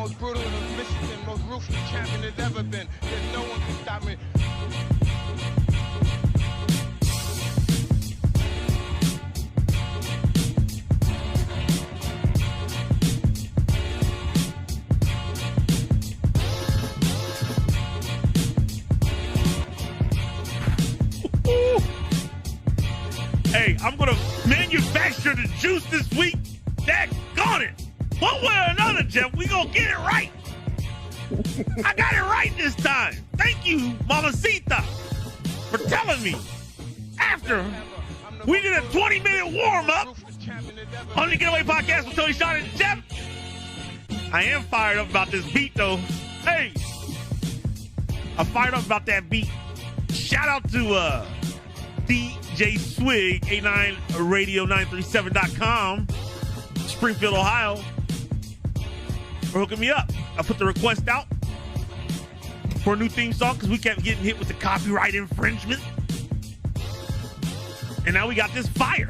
most brutal in Michigan, most ruthless champion there's ever been. There's no one can stop me. Hey, I'm going to manufacture the juice this week. Daggone it. One way or another, Jeff, we going to get it right. I got it right this time. Thank you, Mamacita, for telling me. After we did a 20-minute warm-up on the Getaway Podcast with Tony Sean and Jeff, I am fired up about this beat, though. Hey, I'm fired up about that beat. Shout out to DJ Swig, 89radio937.com, Springfield, Ohio, for hooking me up. I put the request out for a new theme song because we kept getting hit with the copyright infringement. And now we got this fire.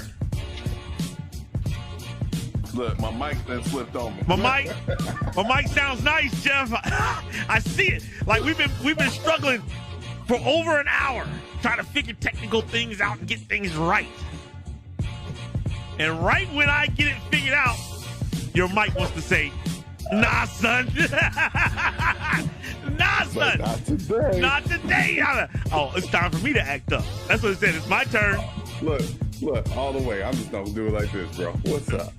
Look, my mic then slipped on me. My mic sounds nice, Jeff. I see it. Like we've been struggling for over an hour trying to figure technical things out and get things right. And right when I get it figured out, your mic wants to say, nah, son. Nah, son. Not today. Not today. Oh, it's time for me to act up. That's what it said. It's my turn. Look, all the way. I'm just gonna do it like this, bro. What's up?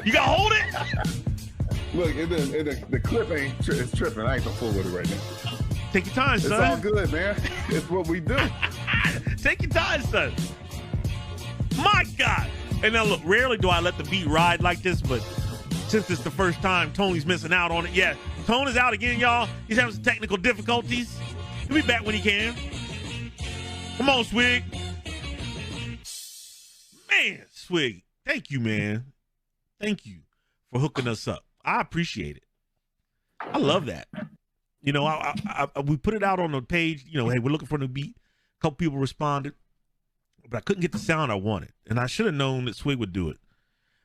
You gotta hold it? Look, the clip it's tripping. I ain't gonna fool with it right now. Take your time, son. It's all good, man. It's what we do. Take your time, son. My God. And now, look, rarely do I let the beat ride like this, but since it's the first time, Tony's missing out on it. Yeah, Tone is out again, y'all. He's having some technical difficulties. He'll be back when he can. Come on, Swig. Man, Swig, thank you, man. Thank you for hooking us up. I appreciate it. I love that. You know, we put it out on the page, you know, hey, we're looking for a new beat. A couple people responded, but I couldn't get the sound I wanted. And I should have known that Swig would do it.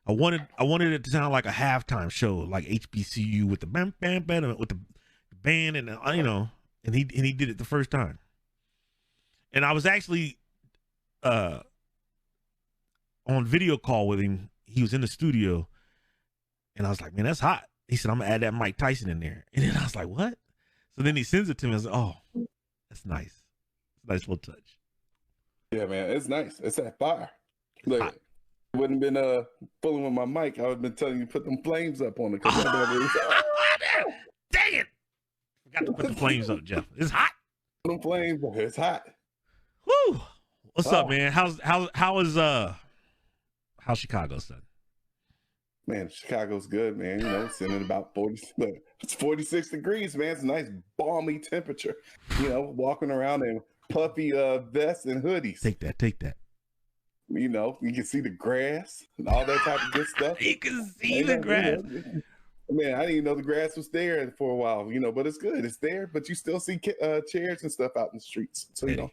I wanted it to sound like a halftime show, like HBCU with the bam, bam, bam, with the band and, you know, and he did it the first time. And I was actually on video call with him. He was in the studio, and I was like, man, that's hot. He said, I'm going to add that Mike Tyson in there. And then I was like, what? So then he sends it to me. I was like, oh, that's nice. It's a nice little touch. Yeah, man, it's nice. It's that fire. Look, it wouldn't have been fooling with my mic. I would have been telling you to put them flames up on it. Dang it. Forgot to put the flames up, Jeff. It's hot. Them flames, it's hot. Woo. What's up, man? How's Chicago, son? Man, Chicago's good, man. You know, it's in at about 40. Look, it's 46 degrees, man. It's a nice balmy temperature. You know, walking around in puffy vests and hoodies. Take that. You know, you can see the grass and all that type of good stuff. You can see the grass. Man, I didn't even know the grass was there for a while, you know, but it's good. It's there, but you still see chairs and stuff out in the streets. So, you know.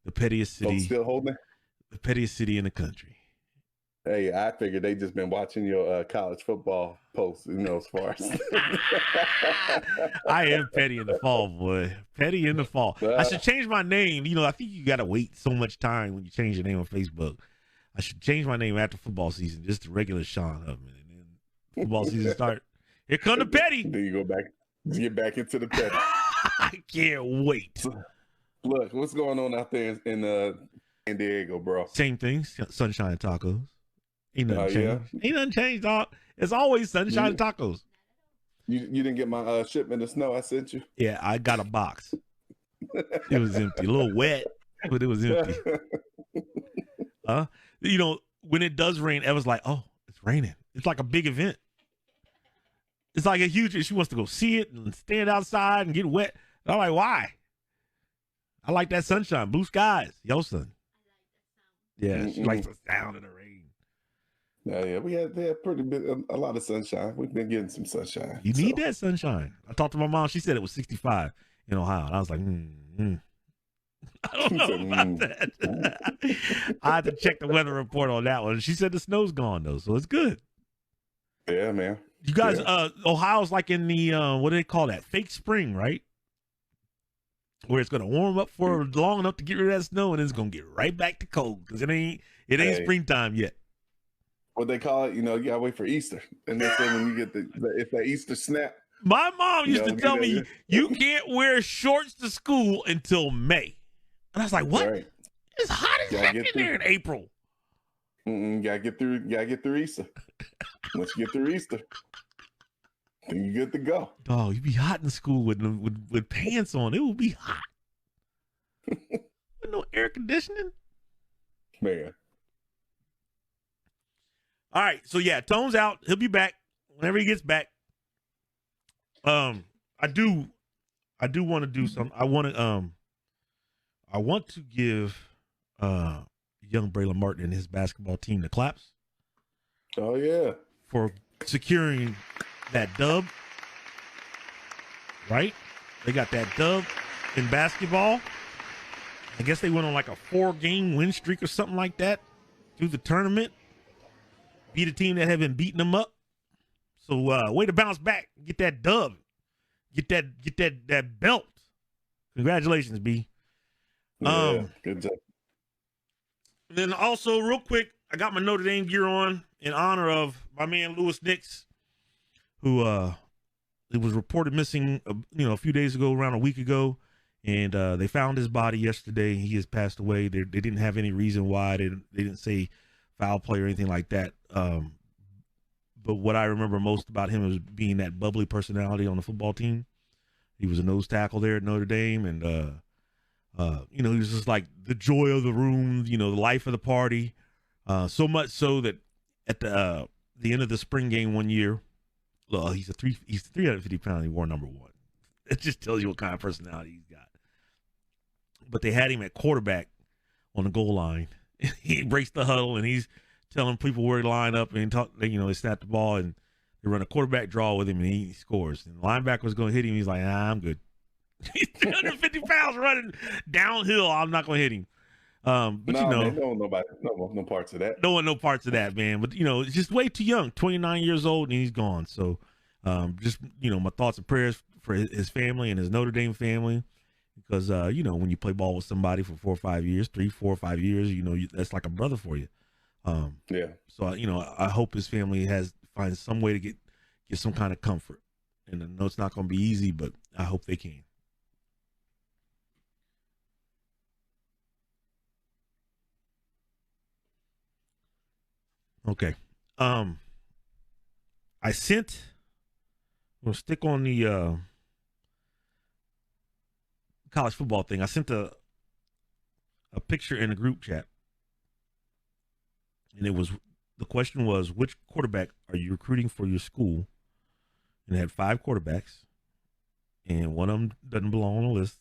The pettiest city. Still holding it? The pettiest city in the country. Hey, I figured they just been watching your college football posts, you know, as far as. I am petty in the fall, boy. Petty in the fall. I should change my name. You know, I think you got to wait so much time when you change your name on Facebook. I should change my name after football season, just the regular Sean Huffman. And then football season start. Here come the petty. Then you get back into the petty. I can't wait. Look, what's going on out there in San Diego, bro? Same thing. Sunshine and tacos. Ain't nothing changed. Yeah. Ain't nothing changed, dog. It's always sunshine and tacos. You didn't get my shipment of snow I sent you? Yeah, I got a box. It was empty. A little wet, but it was empty. You know, when it does rain, Eva's like, oh, it's raining. It's like a big event. It's like a huge, she wants to go see it and stand outside and get wet. And I'm like, why? I like that sunshine, blue skies, yo son. Yeah, she likes the sound of the rain. Yeah, we had a lot of sunshine. We've been getting some sunshine. You need that sunshine. I talked to my mom. She said it was 65 in Ohio. And I was like, I don't know about that. I had to check the weather report on that one. She said the snow's gone, though, so it's good. Yeah, man. You guys, Yeah. Ohio's like in the what do they call that? Fake spring, right? Where it's gonna warm up for long enough to get rid of that snow, and it's gonna get right back to cold because it ain't Hey. springtime yet. What they call it, you gotta wait for Easter. And they say when you get it's that Easter snap. My mom used to tell me you you can't wear shorts to school until May, and I was like, "What? Right. It's hot as heck in there in April." Gotta get through Easter. Once you get through Easter, then you're good to go. Dog, you'd be hot in school with pants on. It would be hot. With no air conditioning. Man. All right, so yeah, Tone's out. He'll be back whenever he gets back. I do want to do something. I want to give young Braylon Martin and his basketball team the claps Oh yeah. for securing that dub. Right? They got that dub in basketball. I guess they went on like a 4-game win streak or something like that through the tournament. Beat a team that had been beating them up. So way to bounce back, get that dub, get that belt. Congratulations, B. Yeah, good job. Then also, real quick, I got my Notre Dame gear on in honor of my man Louis Nix, who it was reported missing, a few days ago, around a week ago, and they found his body yesterday. He has passed away. They didn't have any reason why. They didn't say foul play or anything like that. But what I remember most about him is being that bubbly personality on the football team. He was a nose tackle there at Notre Dame, and he was just like the joy of the room, the life of the party. So much so that at the end of the spring game one year, he's 350 pounds. He wore number 1. It just tells you what kind of personality he's got. But they had him at quarterback on the goal line. He breaks the huddle and he's telling people where to line up and they snap the ball and they run a quarterback draw with him and he scores. And the linebacker was going to hit him. He's like, I'm good. He's 350 pounds running downhill. I'm not going to hit him. But man, no parts of that. No parts of that, man. But it's just way too young. 29 years old and he's gone. So, my thoughts and prayers for his family and his Notre Dame family, because when you play ball with somebody for 4 or 5 years, 3, 4 or 5 years, that's like a brother for you. Yeah. So I hope his family finds some way to get some kind of comfort. And I know it's not going to be easy, but I hope they can. Okay. We'll stick on the college football thing. I sent a picture in a group chat, and the question was, which quarterback are you recruiting for your school? And it had 5 quarterbacks, and one of them doesn't belong on the list.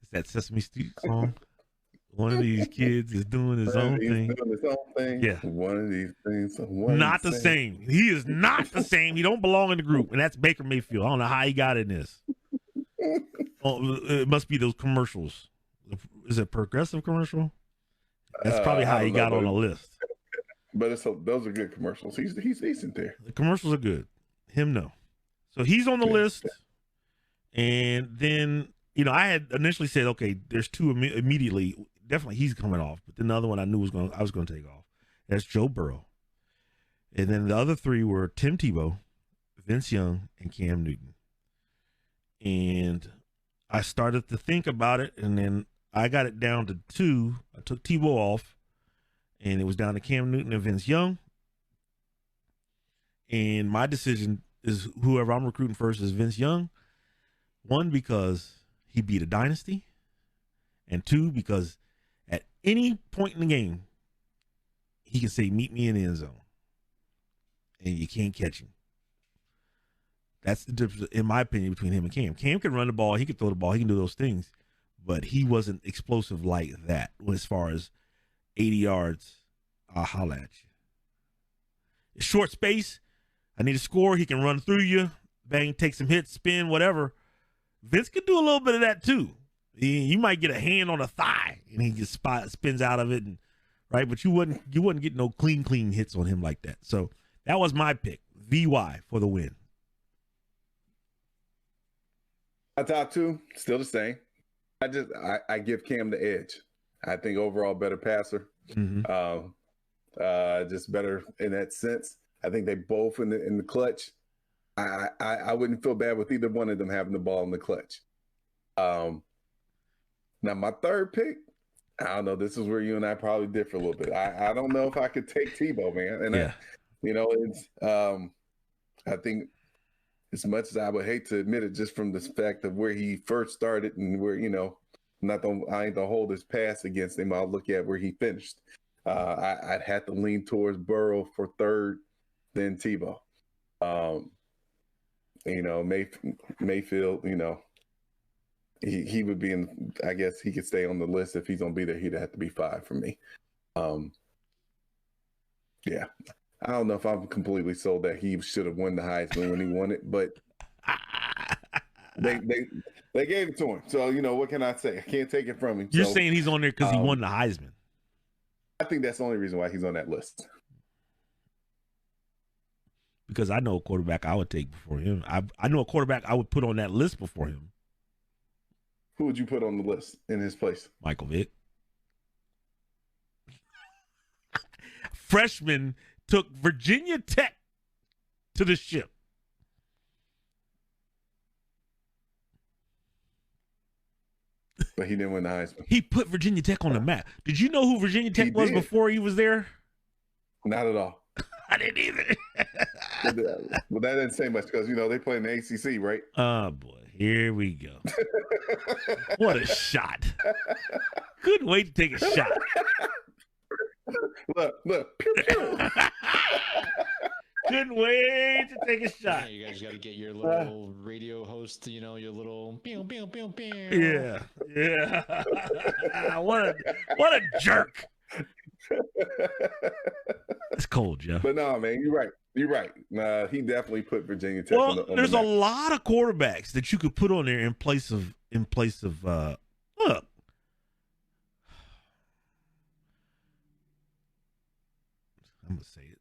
It's that Sesame Street song. One of these kids is doing his own thing. Yeah. One of these things. Not the same. He is not the same. He don't belong in the group. And that's Baker Mayfield. I don't know how he got in this. It must be those commercials. Is it Progressive commercial? That's probably how he got on the list. But those are good commercials. He's decent there. The commercials are good. Him, no. So he's on the list. And then, I had initially said, okay, there's 2 immediately. Definitely he's coming off. But then the other one I knew I was going to take off. That's Joe Burrow. And then the other 3 were Tim Tebow, Vince Young, and Cam Newton. And I started to think about it, and then I got it down to 2. I took Tebow off, and it was down to Cam Newton and Vince Young. And my decision is whoever I'm recruiting first is Vince Young. 1, because he beat a dynasty, and 2, because at any point in the game, he can say, meet me in the end zone, and you can't catch him. That's the difference, in my opinion, between him and Cam. Cam can run the ball, he can throw the ball, he can do those things, but he wasn't explosive like that as far as 80 yards, I'll holla at you. It's short space, I need a score, he can run through you, bang, take some hits, spin, whatever. Vince could do a little bit of that too. You might get a hand on a thigh and he just spins out of it, right? But you wouldn't get no clean hits on him like that. So that was my pick, VY for the win. My top two, still the same. I give Cam the edge. I think overall better passer. Just better in that sense. I think they both in the clutch. I wouldn't feel bad with either one of them having the ball in the clutch. Now my third pick, I don't know. This is where you and I probably differ a little bit. I don't know if I could take Tebow, man. And it's I think as much as I would hate to admit it, just from the fact of where he first started and where I ain't gonna hold his pass against him. I'll look at where he finished. I'd have to lean towards Burrow for third, then Tebow. Mayfield, he would be in, I guess he could stay on the list. If he's going to be there, he'd have to be 5 for me. Yeah. I don't know if I'm completely sold that he should have won the Heisman when he won it, but they gave it to him. So, what can I say? I can't take it from him. You're saying he's on there because he won the Heisman. I think that's the only reason why he's on that list. Because I know a quarterback I would take before him. I know a quarterback I would put on that list before him. Who would you put on the list in his place? Michael Vick. Freshman took Virginia Tech to the ship. But he didn't win the Heisman. He put Virginia Tech on the map. Did you know who Virginia Tech was before he was there? Not at all. I didn't either. Well, that didn't say much because, they play in the ACC, right? Oh, boy. Here we go. What a shot. Good way to take a shot. Look. Pew, pew. Good way to take a shot. Yeah, you guys got to get your little radio host, your little pew, pew, pew, pew. Yeah. What a jerk. It's cold, Jeff. But no, man, you're right. He definitely put Virginia Tech on the there's map. a lot of quarterbacks that you could put on there in place of look. I'm gonna say it.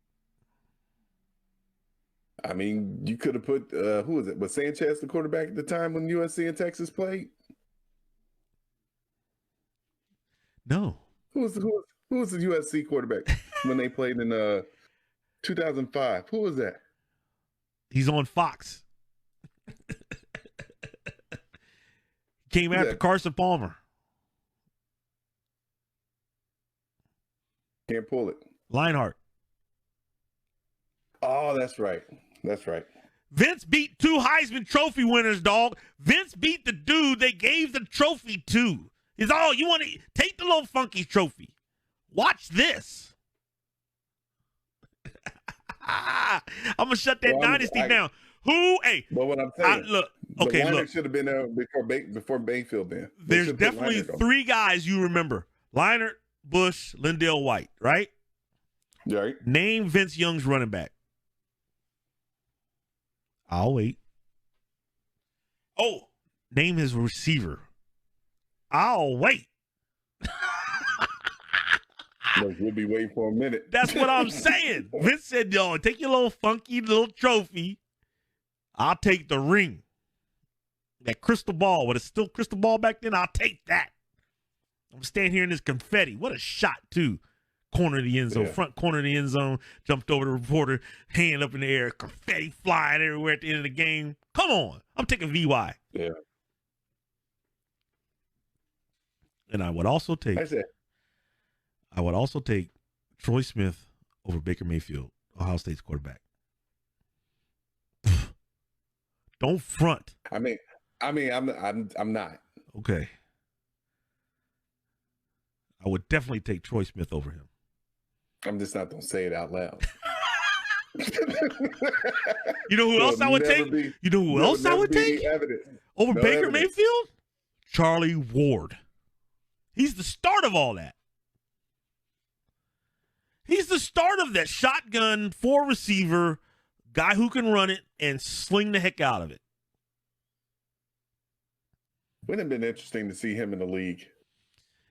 I mean, you could have put who was it? Was Sanchez the quarterback at the time when USC and Texas played? No. Who was the USC quarterback when they played in 2005? Who was that? He's on Fox. Came after Carson Palmer. Can't pull it. Leinart. Oh, that's right. Vince beat 2 Heisman Trophy winners, dog. Vince beat the dude they gave the trophy to. He's all, you want to take the little funky trophy. Watch this. I'm going to shut that dynasty down. But what I'm saying, look. Should have been there before Bayfield then. There's definitely 3 guys you remember. Leinart, Bush, Lindell White, right? Right. Name Vince Young's running back. I'll wait. Oh, name his receiver. I'll wait. Look, we'll be waiting for a minute. That's what I'm saying. Vince said, yo, take your little funky little trophy. I'll take the ring. That crystal ball. What, it's still crystal ball back then? I'll take that. I'm standing here in this confetti. What a shot, too. Corner of the end zone, front corner of the end zone, jumped over the reporter, hand up in the air, confetti flying everywhere at the end of the game. Come on. I'm taking VY. Yeah. And I would also take Troy Smith over Baker Mayfield, Ohio State's quarterback. Don't front. I mean, I'm not. Okay. I would definitely take Troy Smith over him. I'm just not going to say it out loud. You know who else I would take? Over Baker Mayfield? Charlie Ward. He's the start of all that. He's the start of that shotgun 4 receiver guy who can run it and sling the heck out of it. Wouldn't have been interesting to see him in the league.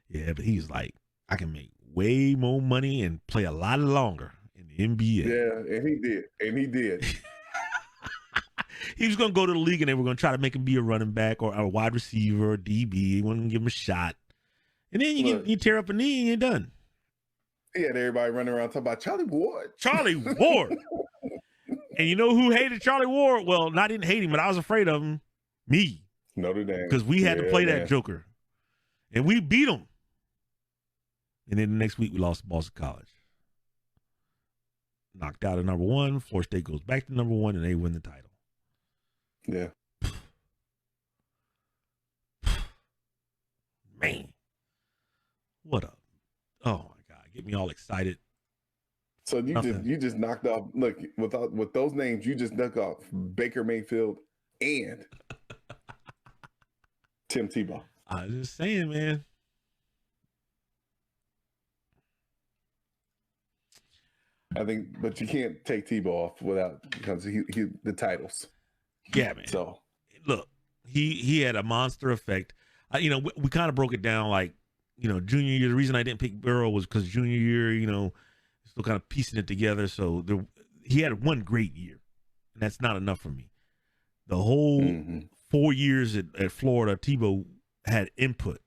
Yeah, but he's like, I can make way more money and play a lot longer in the NBA. Yeah, and he did. he was going to go to the league and they were going to try to make him be a running back or a wide receiver or DB. They weren't going to give him a shot. And then you tear up a knee and you're done. He had everybody running around talking about Charlie Ward. Charlie Ward. And you know who hated Charlie Ward? Well, I didn't hate him, but I was afraid of him. Me. Notre Dame. Because we had to play that Joker. And we beat him. And then the next week we lost to Boston College. Knocked out at number 1. Florida State goes back to number 1 and they win the title. Yeah. Man. What up? Oh my God. Get me all excited. So you just knocked off. Look, with those names, you just knocked off Baker Mayfield and Tim Tebow. I was just saying, man. I think, but you can't take Tebow off because he the titles. Yeah, man. So look, he had a monster effect. We kind of broke it down like, junior year. The reason I didn't pick Burrow was because junior year, still kind of piecing it together. So he had one great year, and that's not enough for me. The whole 4 years at Florida, Tebow had input,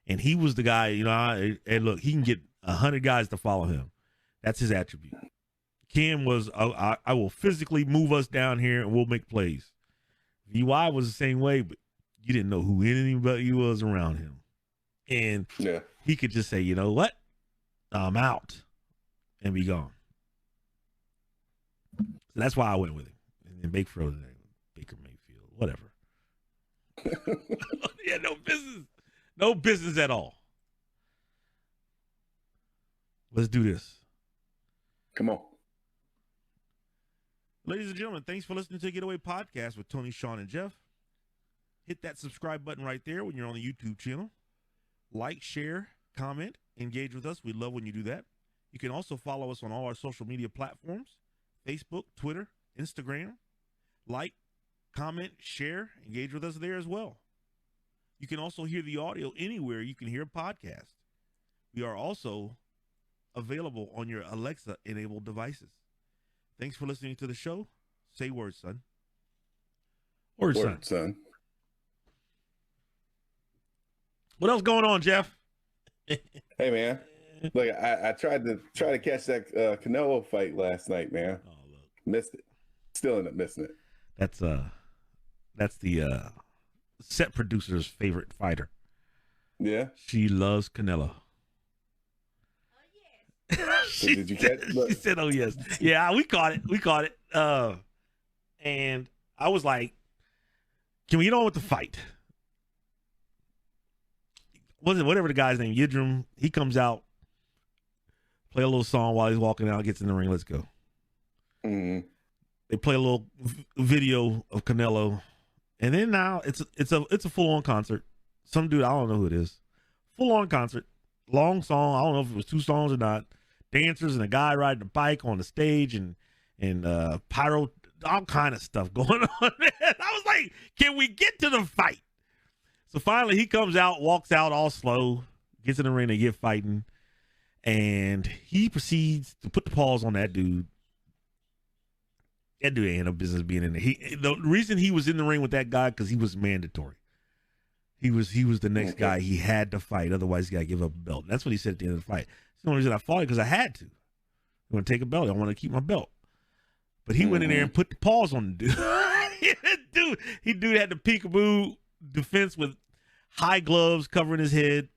and he was the guy. And look, he can get 100 guys to follow him. That's his attribute. Cam was, I will physically move us down here, and we'll make plays. VY was the same way, but you didn't know who anybody was around him, and he could just say, you know what, I'm out. And be gone. So that's why I went with him. And then Baker Mayfield, whatever. Yeah, no business at all. Let's do this. Come on. Ladies and gentlemen, thanks for listening to the Getaway Podcast with Tony, Sean, and Jeff. Hit that subscribe button right there when you're on the YouTube channel. Like, share, comment, engage with us. We love when you do that. You can also follow us on all our social media platforms, Facebook, Twitter, Instagram. Like, comment, share, engage with us there as well. You can also hear the audio anywhere you can hear a podcast. We are also available on your Alexa-enabled devices. Thanks for listening to the show. Say word, son. Word, son. What else going on, Jeff? Hey, man. Look, I tried to catch that Canelo fight last night, man. Oh, look. Missed it. Still ended up missing it. That's the set producer's favorite fighter. Yeah. She loves Canelo. Oh, yes. So did you catch it? She said, oh, yes. Yeah, we caught it. And I was like, can we get on with the fight? Whatever the guy's name, Yidrim, he comes out. Play a little song while he's walking out, gets in the ring. Let's go. Mm-hmm. They play a little video of Canelo, and then now it's a full on concert. Some dude, I don't know who it is. Full on concert, long song. I don't know if it was 2 songs or not. Dancers and a guy riding a bike on the stage and pyro, all kind of stuff going on. I was like, can we get to the fight? So finally, he comes out, walks out all slow, gets in the ring, they get fighting. And he proceeds to put the paws on that dude. That dude ain't no business being in there. The reason he was in the ring with that guy because he was mandatory. He was the next guy he had to fight. Otherwise, he got to give up a belt. That's what he said at the end of the fight. It's the only reason I fought it because I had to. I want to take a belt. I want to keep my belt. But he went in there and put the paws on the dude. Dude had the peekaboo defense with high gloves covering his head.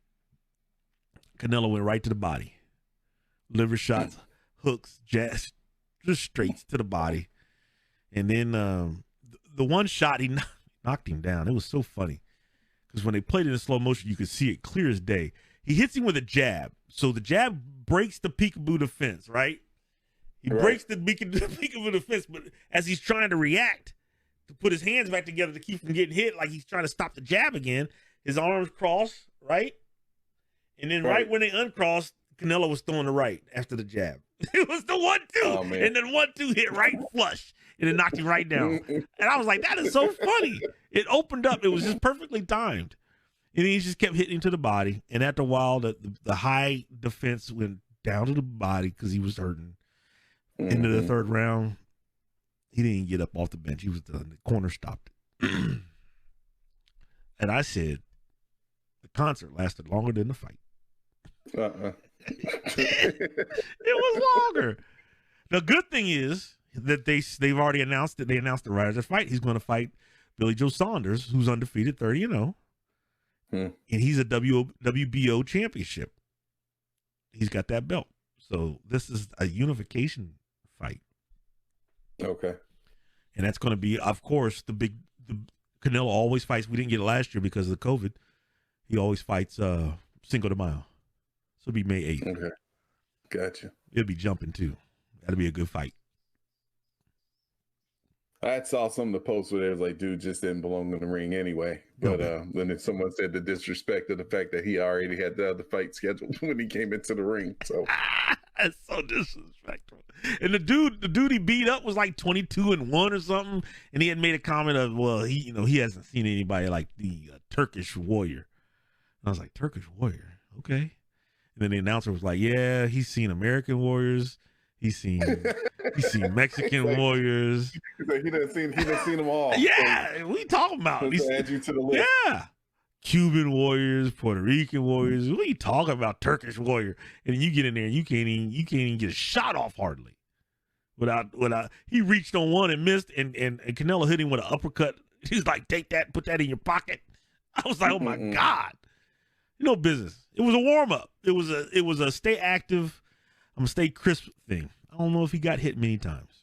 Canelo went right to the body. Liver shots, hooks, just straight to the body. And then the one shot, he knocked him down. It was so funny. Because when they played it in slow motion, you could see it clear as day. He hits him with a jab. So the jab breaks the peekaboo defense, right? He breaks the peekaboo defense, but as he's trying to react, to put his hands back together to keep from getting hit, like he's trying to stop the jab again, his arms cross, right? And then right when they uncrossed, Canelo was throwing the right after the jab. It was the 1-2. And then 1-2 hit right flush. And it knocked him right down. And I was like, that is so funny. It opened up. It was just perfectly timed. And he just kept hitting to the body. And after a while, the high defense went down to the body because he was hurting. Into the third round, He didn't get up off the bench. He was done. The corner stopped it. And I said, the concert lasted longer than the fight. It was longer. The good thing is that they've already announced that they announced the Riders of Fight. He's going to fight Billy Joe Saunders, who's undefeated, 30-0. And he's a WBO championship. He's got that belt. So this is a unification fight. Okay. And that's going to be, of course, the Canelo always fights. We didn't get it last year because of the COVID. He always fights Cinco de Mayo. So it'll be May 8th. Okay. Gotcha. It'll be jumping too. That'll be a good fight. I saw some of the posts where it was like, dude just didn't belong in the ring anyway. But then if someone said the disrespect of the fact that he already had the other fight scheduled when he came into the ring. So that's so disrespectful. And the dude he beat up was like 22-1 or something. And he had made a comment of, well, he hasn't seen anybody like the Turkish Warrior. And I was like, Turkish Warrior, okay. And then the announcer was like, yeah, he's seen American Warriors. He's seen Mexican like, Warriors. Like he done seen them all. Yeah, so, we talking about. He's add you to the list. Yeah, Cuban Warriors, Puerto Rican Warriors. What are you talking about? Turkish Warrior, and you get in there and you can't even get a shot off hardly. Without he reached on one and missed, and Canelo hit him with an uppercut. He was like, "Take that, put that in your pocket." I was like, "Oh my God, no business." It was a warm up. It was a stay active. I'm gonna stay crisp thing. I don't know if he got hit many times.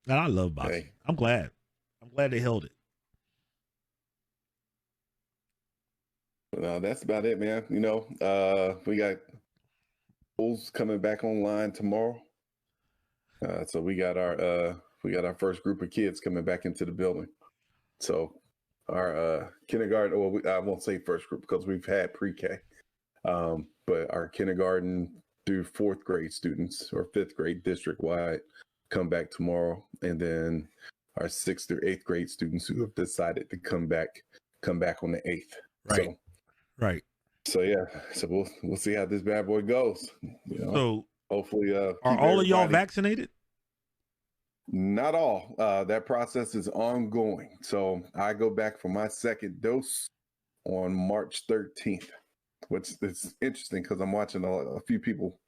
And I love boxing. Hey. I'm glad they held it. No, that's about it, man. We got Bulls coming back online tomorrow. So we got our first group of kids coming back into the building. So our kindergarten, I won't say first group because we've had pre-K, but our kindergarten through fourth grade students or fifth grade district wide come back tomorrow, and then our sixth through eighth grade students who have decided to come back on the 8th. Right. Right. So yeah, so we'll see how this bad boy goes. So hopefully, are all of y'all vaccinated? Not all. That process is ongoing. So I go back for my second dose on March 13th. Which is interesting because I'm watching a few people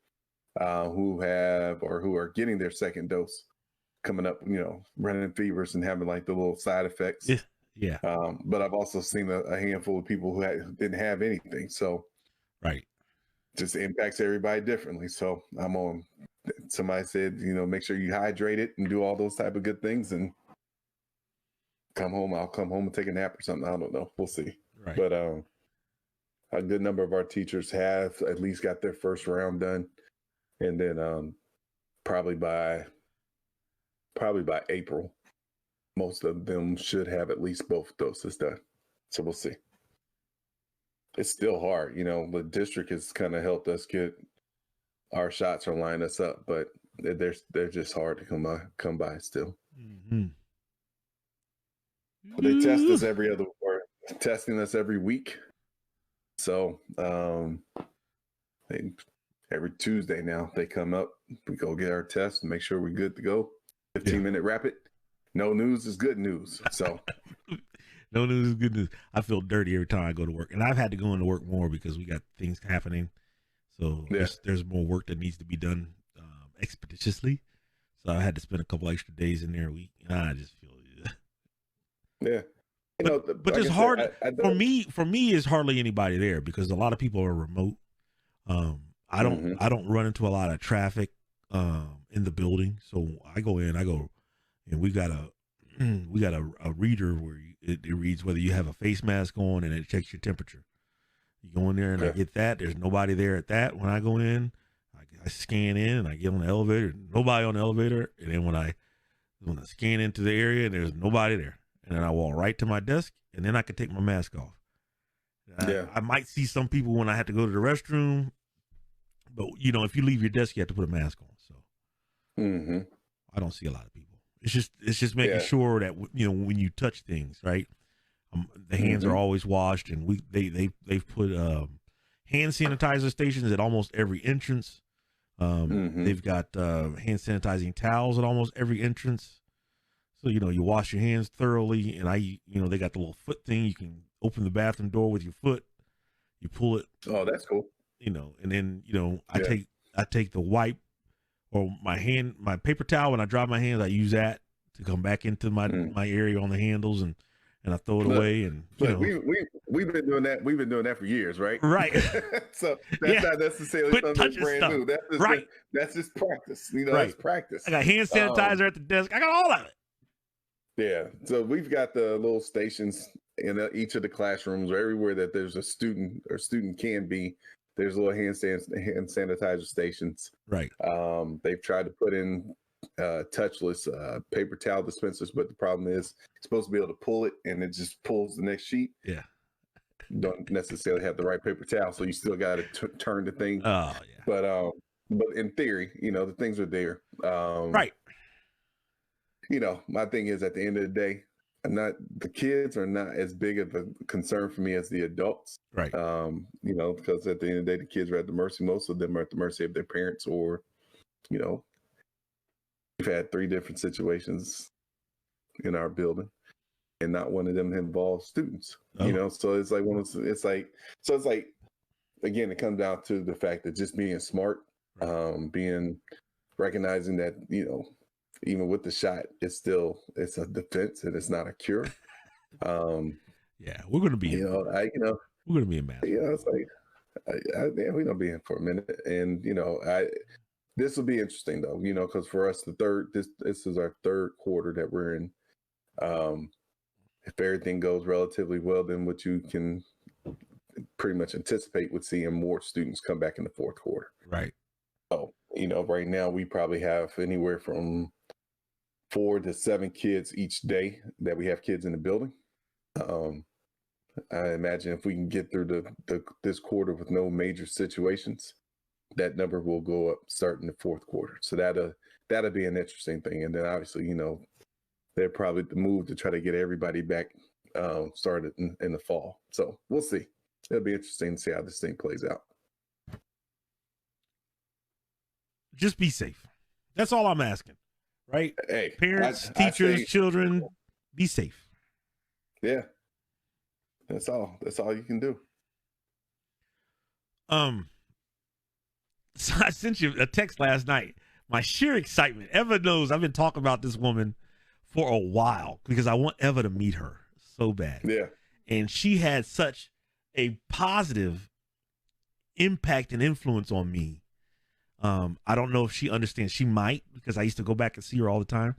who are getting their second dose coming up, running fevers and having like the little side effects. Yeah. But I've also seen a handful of people who didn't have anything. So, right, just impacts everybody differently. So I'm on. Somebody said, make sure you hydrate it and do all those type of good things and come home. I'll come home and take a nap or something. I don't know. We'll see. Right. But a good number of our teachers have at least got their first round done, and then probably by April, most of them should have at least both doses done. So we'll see. It's still hard, the district has kind of helped us get our shots or line us up, but they're just hard to come by still. Mm-hmm. But they test us testing us every week. So every Tuesday now they come up, we go get our test and make sure we're good to go. 15-minute rapid. No news is good news. So no news is good news. I feel dirty every time I go to work, and I've had to go into work more because we got things happening. So there's more work that needs to be done expeditiously. So I had to spend a couple extra days in there a week, and I just feel yeah. But it's hard for me. Is hardly anybody there because a lot of people are remote. I don't run into a lot of traffic in the building, so I go in, and we got a reader where it reads whether you have a face mask on, and it checks your temperature. You go in there and I get that. There's nobody there at that. When I go in, I scan in and I get on the elevator. Nobody on the elevator, and then when I scan into the area, there's nobody there. And then I walk right to my desk, and then I can take my mask off. I might see some people when I have to go to the restroom, but if you leave your desk, you have to put a mask on. So I don't see a lot of people. It's just making sure that when you touch things, right? The hands are always washed, and they've put hand sanitizer stations at almost every entrance. They've got hand sanitizing towels at almost every entrance. So, you wash your hands thoroughly, and they got the little foot thing. You can open the bathroom door with your foot. You pull it. Oh, that's cool. And then, I take the wipe or my paper towel when I dry my hands. I use that to come back into my area on the handles, and I throw it away. And we've been doing that. We've been doing that for years, right? Right. So that's not necessarily something brand new. That's just practice. That's practice. I got hand sanitizer at the desk. I got all of it. Yeah. So we've got the little stations in each of the classrooms, or everywhere that there's a student or student can be. There's little hand sanitizer stations. Right. They've tried to put in touchless paper towel dispensers, but the problem is you're supposed to be able to pull it, and it just pulls the next sheet. Yeah. Don't necessarily have the right paper towel, so you still got to turn the thing. Oh yeah. But in theory, the things are there. Right. My thing is, at the end of the day, the kids are not as big of a concern for me as the adults. Right. Because at the end of the day, the kids are at the mercy. Most of them are at the mercy of their parents, or, we've had 3 different situations in our building, and not one of them involves students. Oh. So it's like again, it comes down to the fact that just being smart, recognizing that even with the shot, it's a defense and it's not a cure. Yeah, we're gonna be. We're gonna be in math. It's like, we're gonna be in for a minute, and this will be interesting though. Because for us, this is our 3rd quarter that we're in. If everything goes relatively well, then what you can pretty much anticipate with seeing more students come back in the 4th quarter. Right. So right now we probably have anywhere from 4 to 7 kids each day that we have kids in the building. I imagine if we can get through this quarter with no major situations, that number will go up starting the 4th quarter. So that'll be an interesting thing. And then obviously, they're probably the move to try to get everybody back started in the fall. So we'll see. It'll be interesting to see how this thing plays out. Just be safe. That's all I'm asking. Right? Hey, parents, teachers, children, be safe. Yeah. That's all you can do. So I sent you a text last night. My sheer excitement. Eva knows I've been talking about this woman for a while because I want Eva to meet her so bad. Yeah. And she had such a positive impact and influence on me. I don't know if she understands. She might, because I used to go back and see her all the time.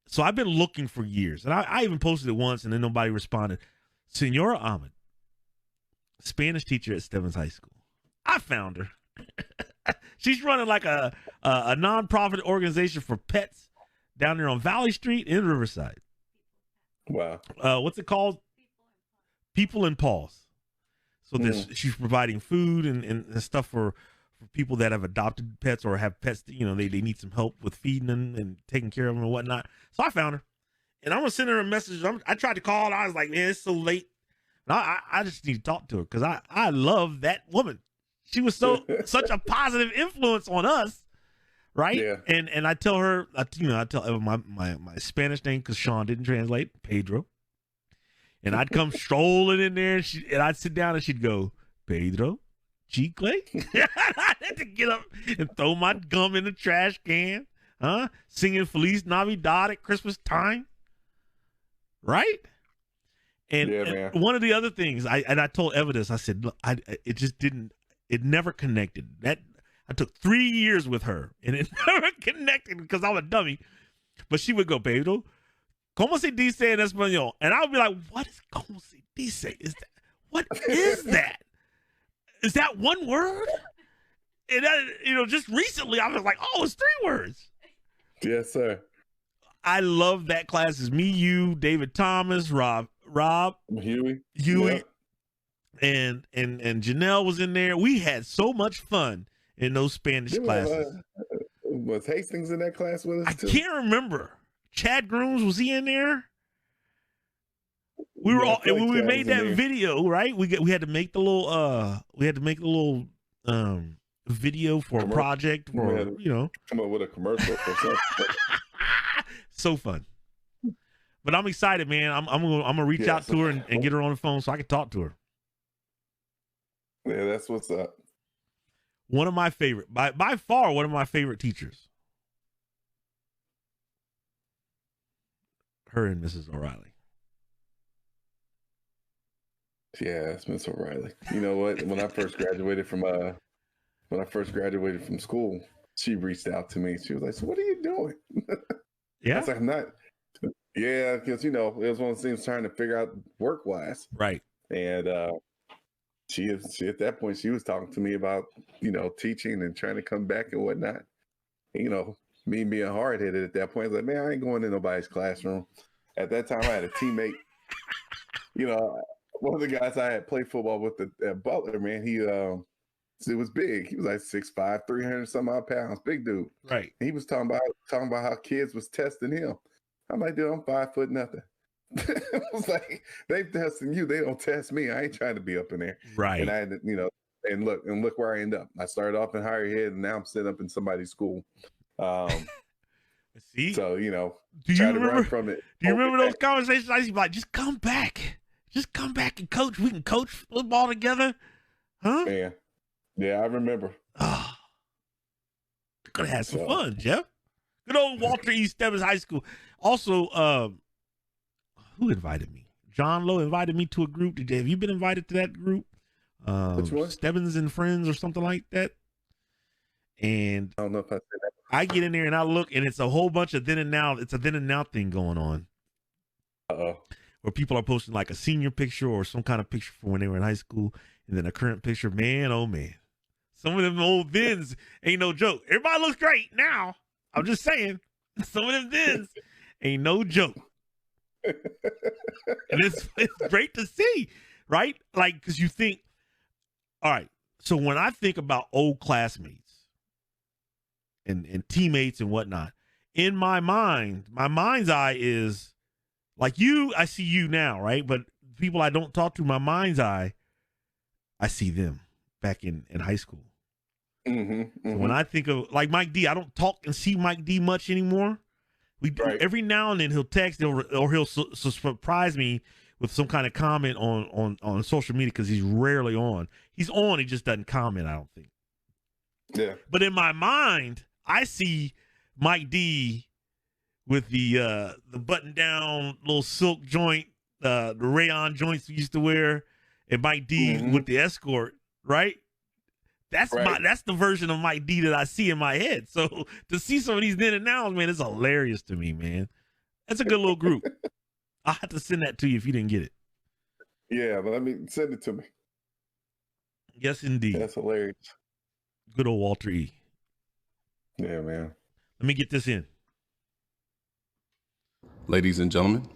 So I've been looking for years. And I even posted it once and then nobody responded. Senora Ahmed, Spanish teacher at Stebbins High School. I found her. She's running like a nonprofit organization for pets down there on Valley Street in Riverside. Wow. What's it called? People and Paws. So she's providing food and stuff for people that have adopted pets or have pets that, they need some help with feeding them and taking care of them and whatnot. So I found her. And I'm going to send her a message. I tried to call and I was like, man, it's so late. I just need to talk to her because I love that woman. She was such a positive influence on us, right? Yeah. And I tell her, I tell Eva my Spanish name because Sean didn't translate, Pedro. And I'd come strolling in there and I'd sit down and she'd go, Pedro, chicle? I had to get up and throw my gum in the trash can, singing Feliz Navidad at Christmas time, right? And one of the other things, I told Eva this, I said, look, it never connected. I took 3 years with her, and it never connected because I'm a dummy. But she would go, Pedro, ¿cómo se dice en español? And I would be like, what is ¿cómo se dice? What is that? Is that one word? And just recently I was like, oh, it's 3 words. Yes, sir. I love that class. It's me, you, David Thomas, Rob, Huey, yep. and Janelle was in there. We had so much fun in those Spanish classes. Was Hastings in that class with us too? I can't remember. Chad Grooms, was he in there? We were all when we made that video, right? We had to make the little video for a project or come up with a commercial or something. So fun. But I'm excited, man. I'm gonna reach out to her and get her on the phone so I can talk to her. Yeah, that's what's up. One of my favorite, by far, one of my favorite teachers. Her and Mrs. O'Reilly. Yeah, it's Miss O'Reilly. You know what? When I first graduated from school, she reached out to me. She was like, "So what are you doing?" Yeah, I was like, "I'm not." Yeah, because it was one of those things trying to figure out work wise, right. And she at that point she was talking to me about teaching and trying to come back and whatnot. And, me being hard headed at that point, I was like, man, I ain't going in nobody's classroom. At that time, I had a teammate. One of the guys I had played football with at Butler, man, he was big. He was like 6'5", 300 some odd pounds, big dude. Right. And he was talking about how kids was testing him. I'm like, dude, I'm 5 foot nothing. I was like, they testing you, they don't test me. I ain't trying to be up in there. Right. And I had to, and look where I end up. I started off in higher ed, and now I'm sitting up in somebody's school. See, so do you remember from it? Do you remember those conversations? I used to be like, just come back and coach. We can coach football together, huh? Man, yeah, I remember. Oh, gonna have some fun, Jeff. Good old Walter E. Stebbins High School. Also, who invited me? John Lowe invited me to a group. Have you been invited to that group? Which one? Stebbins and Friends or something like that. And I don't know if I said that. I get in there and I look, and it's a whole bunch of then and now. It's a then and now thing going on. Where people are posting like a senior picture or some kind of picture from when they were in high school, and then a current picture. Man, oh man, some of them old thens ain't no joke. Everybody looks great now. I'm just saying, some of them thens ain't no joke. And it's great to see, right? Like, because you think, all right. So when I think about old classmates and teammates and whatnot, in my mind's eye is like you. I see you now, right? But people I don't talk to, my mind's eye, I see them back in high school. So when I think of like Mike D, I don't talk and see Mike D much anymore. We do every now and then he'll text or he'll surprise me with some kind of comment on social media because he's rarely on. He's on, he just doesn't comment, I don't think. Yeah. But in my mind, I see Mike D with the button down little silk joint, the rayon joints we used to wear, and Mike D with the escort, right? That's the version of Mike D that I see in my head. So to see some of these then and nows, man, it's hilarious to me, man. That's a good little group. I'll have to send that to you if you didn't get it. Yeah, but send it to me. Yes, indeed. That's hilarious. Good old Walter E. Yeah, man. Let me get this in. Ladies and gentlemen,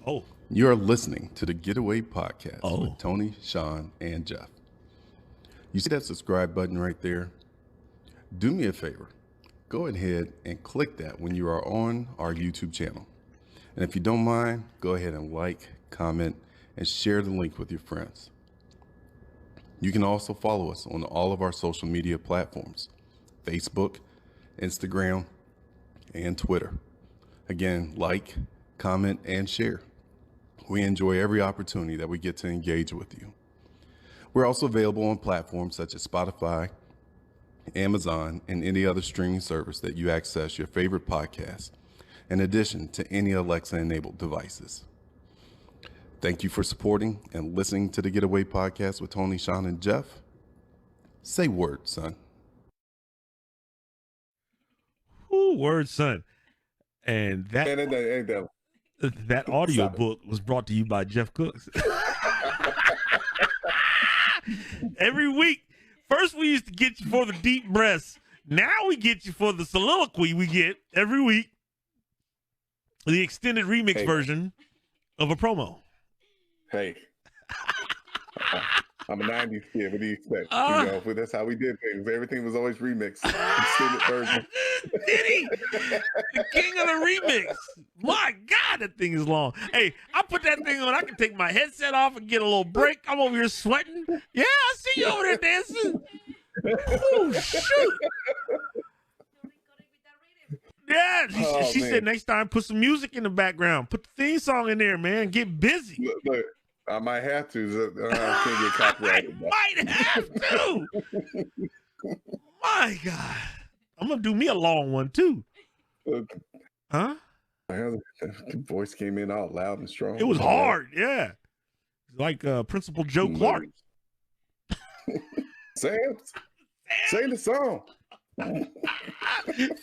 you are listening to the Getaway Podcast with Tony, Sean, and Jeff. You see that subscribe button right there? Do me a favor. Go ahead and click that when you are on our YouTube channel. And if you don't mind, go ahead and like, comment, and share the link with your friends. You can also follow us on all of our social media platforms, Facebook, Instagram, and Twitter. Again, like, comment, and share. We enjoy every opportunity that we get to engage with you. We're also available on platforms such as Spotify, Amazon, and any other streaming service that you access your favorite podcasts, in addition to any Alexa-enabled devices. Thank you for supporting and listening to the Getaway Podcast with Tony, Sean, and Jeff. Say word, son. Ooh, word, son. And that audio book was brought to you by Jeff Cooks. Every week, first we used to get you for the deep breaths. Now we get you for the soliloquy we get every week. The extended remix version of a promo. Hey. I'm a 90s kid. What do you expect? That's how we did things. Everything was always remixed. Extended version. Did he? The king of the remix. My God, that thing is long. Hey, I put that thing on. I can take my headset off and get a little break. I'm over here sweating. Yeah, I see you over there dancing. Oh, shoot. Yeah, she man. said next time put some music in the background. Put the theme song in there, man. Get busy. Look, I might have to. I can't get copyrighted. Might have to. My God. I'm going to do me a long one, too. Huh? The voice came in all loud and strong. It was hard, yeah. Like Principal Joe Clark. Sam, sing the song.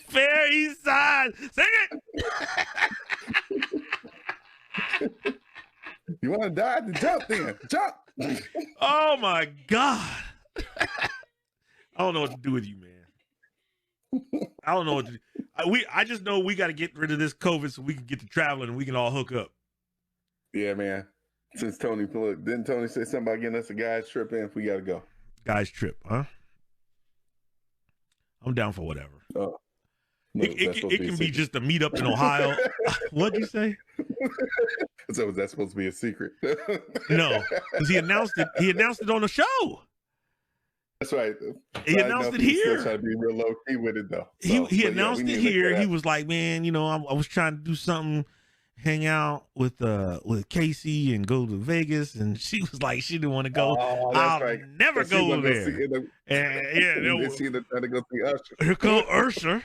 Fair East Side. Sing it. You want to die? To jump then. Jump. Oh, my God. I don't know what to do with you, man. I don't know what to do. I just know we got to get rid of this COVID so we can get to traveling and we can all hook up. Yeah, man. Since Tony, look, didn't Tony say something about getting us a guys trip in? We got to go. Guys trip, huh? I'm down for whatever. No, it can be just a meetup in Ohio. What'd you say? So was that supposed to be a secret? No, because he announced it. He announced it on the show. That's right. He announced it here. Still trying to be real low key with it though. He announced it here. He was like, "Man, you know, I was trying to do something, hang out with Casey and go to Vegas," and she was like, she didn't want to go. Oh, I'll never go there. And she trying to go see Usher. Here come Usher.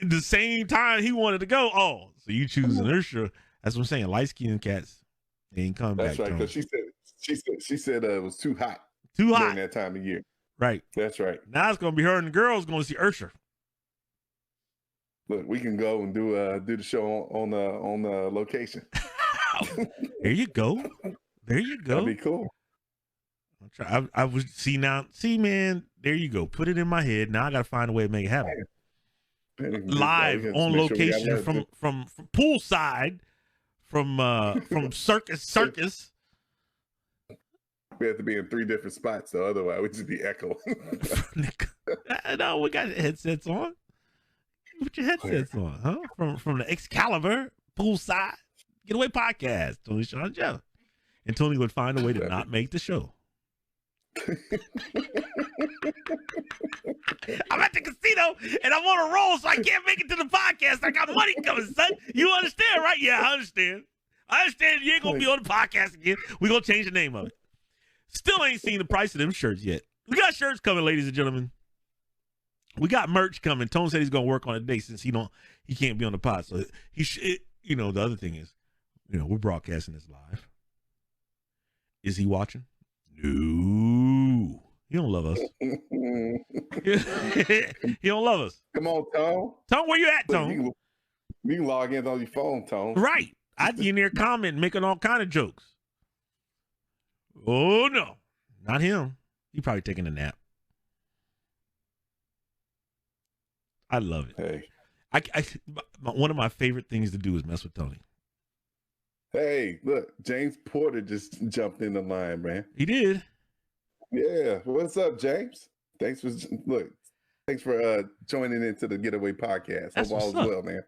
At the same time he wanted to go. Oh, so you choosing Usher? That's what I'm saying. Light skinned cats, they ain't coming back. That's right. Because she said it was too hot. Too hot during that time of year. Right. That's right. Now it's gonna be her and the girls going to see Usher. Look, we can go and do the show on the location. There you go. There you go. That'd be cool. I was see, man. There you go. Put it in my head. Now I got to find a way to make it happen. Live on location from poolside, from circus. We have to be in 3 different spots, though. Otherwise, we'd just be echoing. No, we got headsets on. Put your headsets on, huh? From the Excalibur poolside getaway podcast, Tony, Sean, Jeff, and Tony would find a way to not make the show. I'm at the casino and I'm on a roll, so I can't make it to the podcast. I got money coming, son. You understand, right? Yeah, I understand. You ain't gonna be on the podcast again. We gonna change the name of it. Still ain't seen the price of them shirts yet. We got shirts coming, ladies and gentlemen. We got merch coming. Tone said he's gonna work on it today since he can't be on the pod. So the other thing is, we're broadcasting this live. Is he watching? No. He don't love us. He don't love us. Come on, Tone. Tone, where you at, Tone? You can log in on your phone, Tone. Right. I'd be in there commenting, making all kind of jokes. Oh, no. Not him. He probably taking a nap. I love it. Hey. One of my favorite things to do is mess with Tony. Hey, look, James Porter just jumped in the line, man. He did. Yeah. What's up, James? Thanks for joining into the Getaway Podcast. That's Hope all is what's up. well, man.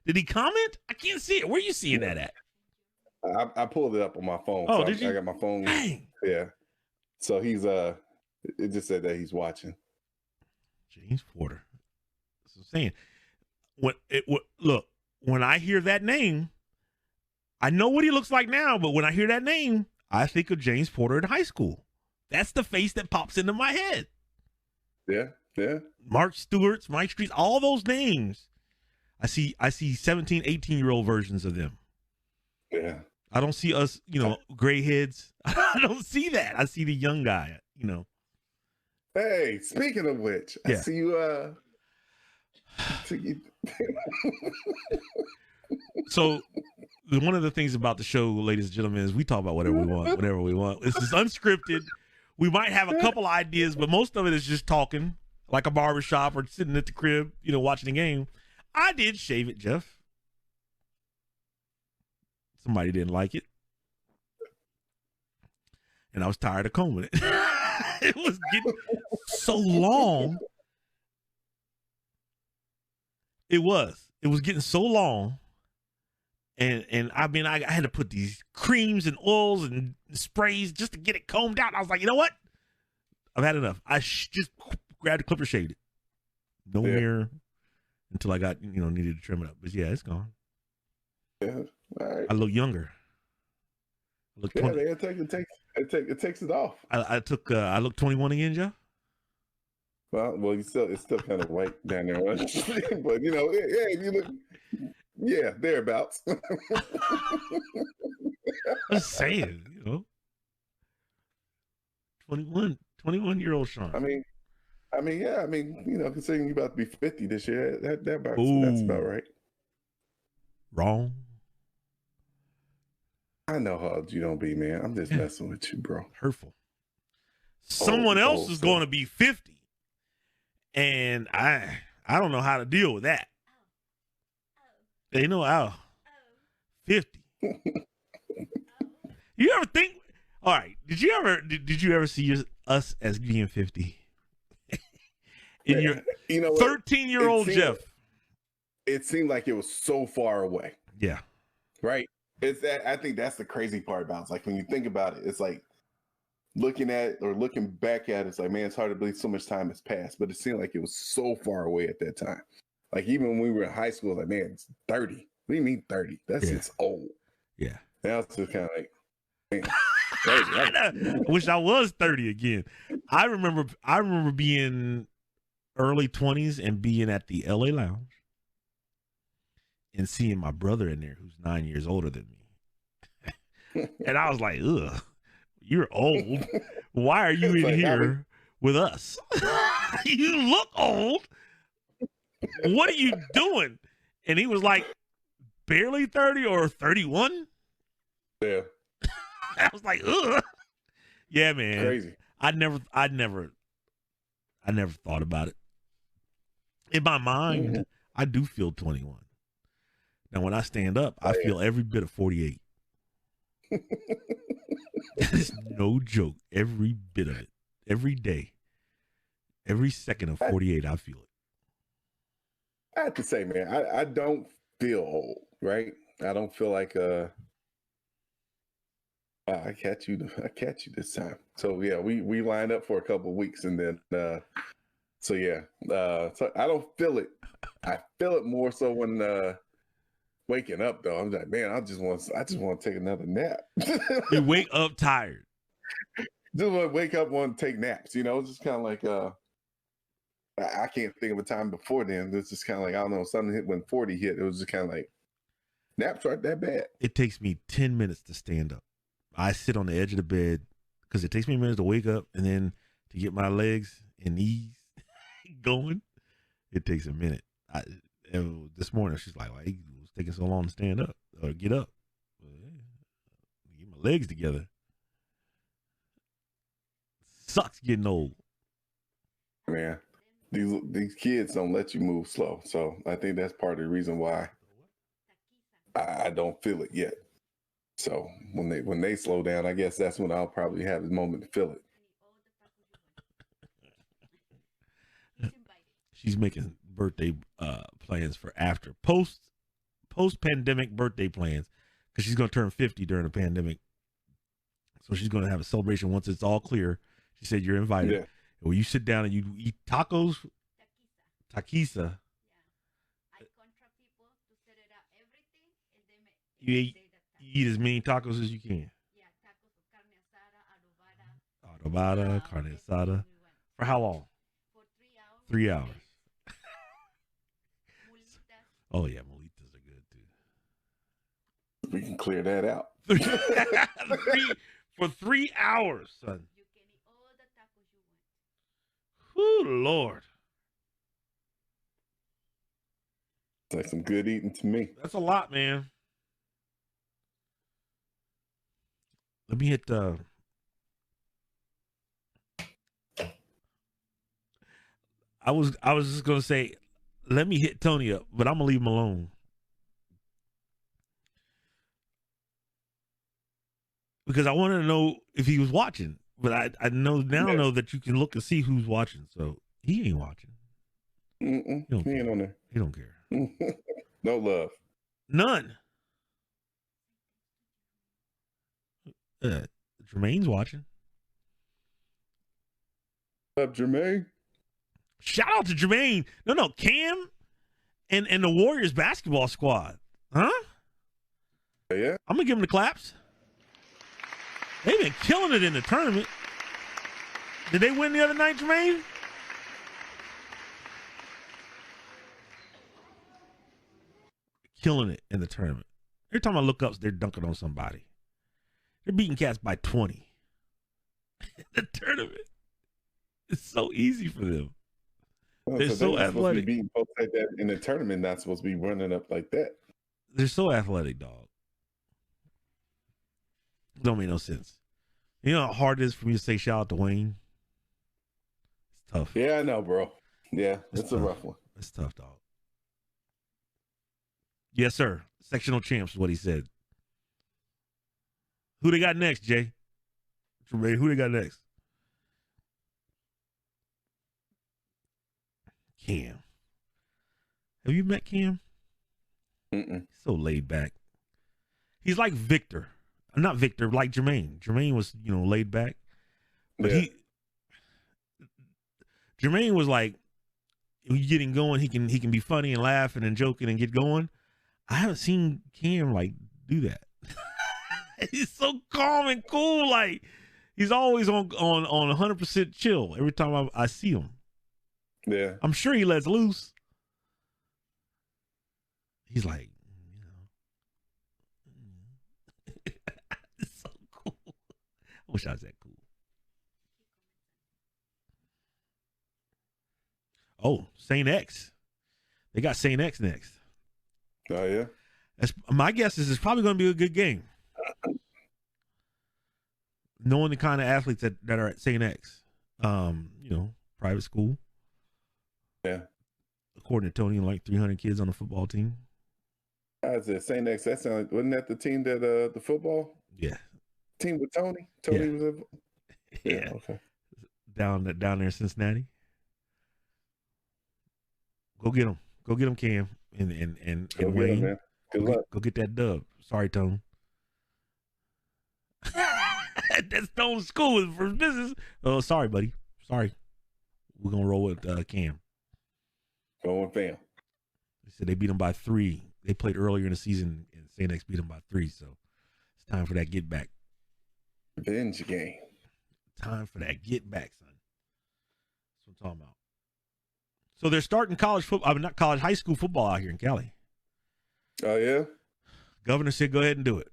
Did he comment? I can't see it. Where are you seeing that at? I pulled it up on my phone. Oh, so did you? I got my phone. Dang. Yeah. So he's it just said that he's watching. James Porter. That's what I'm saying. Look, when I hear that name, I know what he looks like now, but when I hear that name, I think of James Porter in high school. That's the face that pops into my head. Yeah, yeah. Mark Stewart's, Mike Streets, all those names. I see 17, 18-year-old versions of them. Yeah. I don't see us, gray heads. I don't see that. I see the young guy, Hey, speaking of which, yeah. I see you So one of the things about the show, ladies and gentlemen, is we talk about whatever we want. This is unscripted. We might have a couple ideas, but most of it is just talking like a barbershop or sitting at the crib, watching the game. I did shave it, Jeff. Somebody didn't like it. And I was tired of combing it. It was getting so long. It was getting so long. And I mean, I had to put these creams and oils and sprays just to get it combed out. I was like, you know what? I've had enough. I just grabbed a clipper, shaved it. No hair until I got, needed to trim it up. But yeah, it's gone. Yeah. All right. I look younger. I look 20. Yeah, it takes it off. I look 21 again, Jeff. Well, it's still kind of white down there, but you look, thereabouts. I'm saying, 21-year-old Sean. Considering you're about to be 50 this year, that's about right. Wrong. I know how old you don't be, man. I'm just messing with you, bro. Hurtful. Someone else is going to be 50, and I don't know how to deal with that. They know 50. You ever think? All right. Did you ever see us as being 50? In your 13-year-old Jeff. It seemed like it was so far away. Yeah. Right. I think that's the crazy part about it. It's like when you think about it, it's like looking back at it, it's like, man, it's hard to believe so much time has passed. But it seemed like it was so far away at that time. Like even when we were in high school, like, man, it's 30. What do you mean 30? It's old. Yeah. Now it's just kind of like, man, I wish I was 30 again. I remember being early 20s and being at the LA Lounge and seeing my brother in there who's 9 years older than me. And I was like, ugh, you're old. Why are you in here with us? You look old. What are you doing? And he was like, barely 30 or 31. Yeah. I was like, ugh. Yeah, man. Crazy. I never thought about it. In my mind, I do feel 21. Now, when I stand up, I feel every bit of 48. That is no joke. Every bit of it. Every day. Every second of 48, I feel it. I have to say, man, I don't feel old, right? I don't feel like I catch you this time. So yeah, we lined up for a couple of weeks, and then so I don't feel it. I feel it more so when waking up though. I'm like, man, I just want to take another nap. You wake up tired. Just want to wake up, want to take naps. Just kind of like I can't think of a time before then. It's just kind of like, I don't know, something hit when 40 hit. It was just kind of like naps aren't that bad. It takes me 10 minutes to stand up. I sit on the edge of the bed because it takes me a minute to wake up and then to get my legs and knees going. It takes a minute. This morning, she's like, why it was taking so long to stand up or get up? Get my legs together. Sucks getting old. Man, these kids don't let you move slow. So I think that's part of the reason why I don't feel it yet. So when they slow down, I guess that's when I'll probably have the moment to feel it. She's making birthday plans for after post pandemic birthday plans because she's gonna turn 50 during the pandemic. So she's gonna have a celebration once it's all clear. She said you're invited. Yeah. When you sit down and you eat tacos, taquiza. I contract people to set it up everything, and then you eat as many tacos as you can. Yeah, tacos of carne asada, adobada, carne asada. For how long? For 3 hours. 3 hours. Oh yeah, molitas are good too. We can clear that out. For 3 hours, son. You can eat all the tacos you want. Ooh, Lord. It's like some good eating to me. That's a lot, man. Let me hit I was just gonna say, let me hit Tony up, but I'm gonna leave him alone. Because I wanted to know if he was watching. But I know that you can look and see who's watching. So he ain't watching. He ain't on there. He don't care. No love. None. Jermaine's watching. What's up, Jermaine? Shout out to Jermaine. No, Cam and the Warriors basketball squad. Huh? Yeah. I'm going to give them the claps. They've been killing it in the tournament. Did they win the other night, Jermaine? Killing it in the tournament. Every time I look up, they're dunking on somebody. They're beating cats by 20. In the tournament. It's so easy for them. Well, They're so athletic. Supposed to be beating folks like that in the tournament, not supposed to be running up like that. They're so athletic, dog. Don't make no sense. You know how hard it is for me to say shout out to Wayne? It's tough. Yeah, I know, bro. Yeah, it's a rough one. It's tough, dog. Yes, sir. Sectional champs is what he said. Who they got next, Jay? Tremaine, who they got next? Cam. Have you met Cam? Mm-mm. So laid back. He's like Victor. Not Victor, like Jermaine. Jermaine was, laid back. But Jermaine was like, when you get him going, he can be funny and laughing and joking and get going. I haven't seen Cam like do that. He's so calm and cool. Like he's always on 100% chill every time I see him. Yeah. I'm sure he lets loose. He's like, it's so cool. I wish I was that cool. Oh, Saint X. They got Saint X next. Oh, yeah? My guess is it's probably going to be a good game. Knowing the kind of athletes that are at Saint X. Private school. Yeah. According to Tony, like 300 kids on the football team. I said Saint X. That sounded, wasn't that the team that the football? Yeah. Team with Tony? Tony was a... Yeah. Okay. Down there in Cincinnati. Go get him. Go get him, Cam. And Go Wayne. get him, man. Good luck. Go get that dub. Sorry, Tone. That's Tone's school for business. Oh, sorry, buddy. Sorry. We're going to roll with Cam. Going fam. They said they beat him by 3. They played earlier in the season, and St. X beat him by 3. So it's time for that get back. Revenge game. Time for that get back, son. That's what I'm talking about. So they're starting college football. I mean, not college, high school football out here in Cali. Oh, yeah? Governor said go ahead and do it.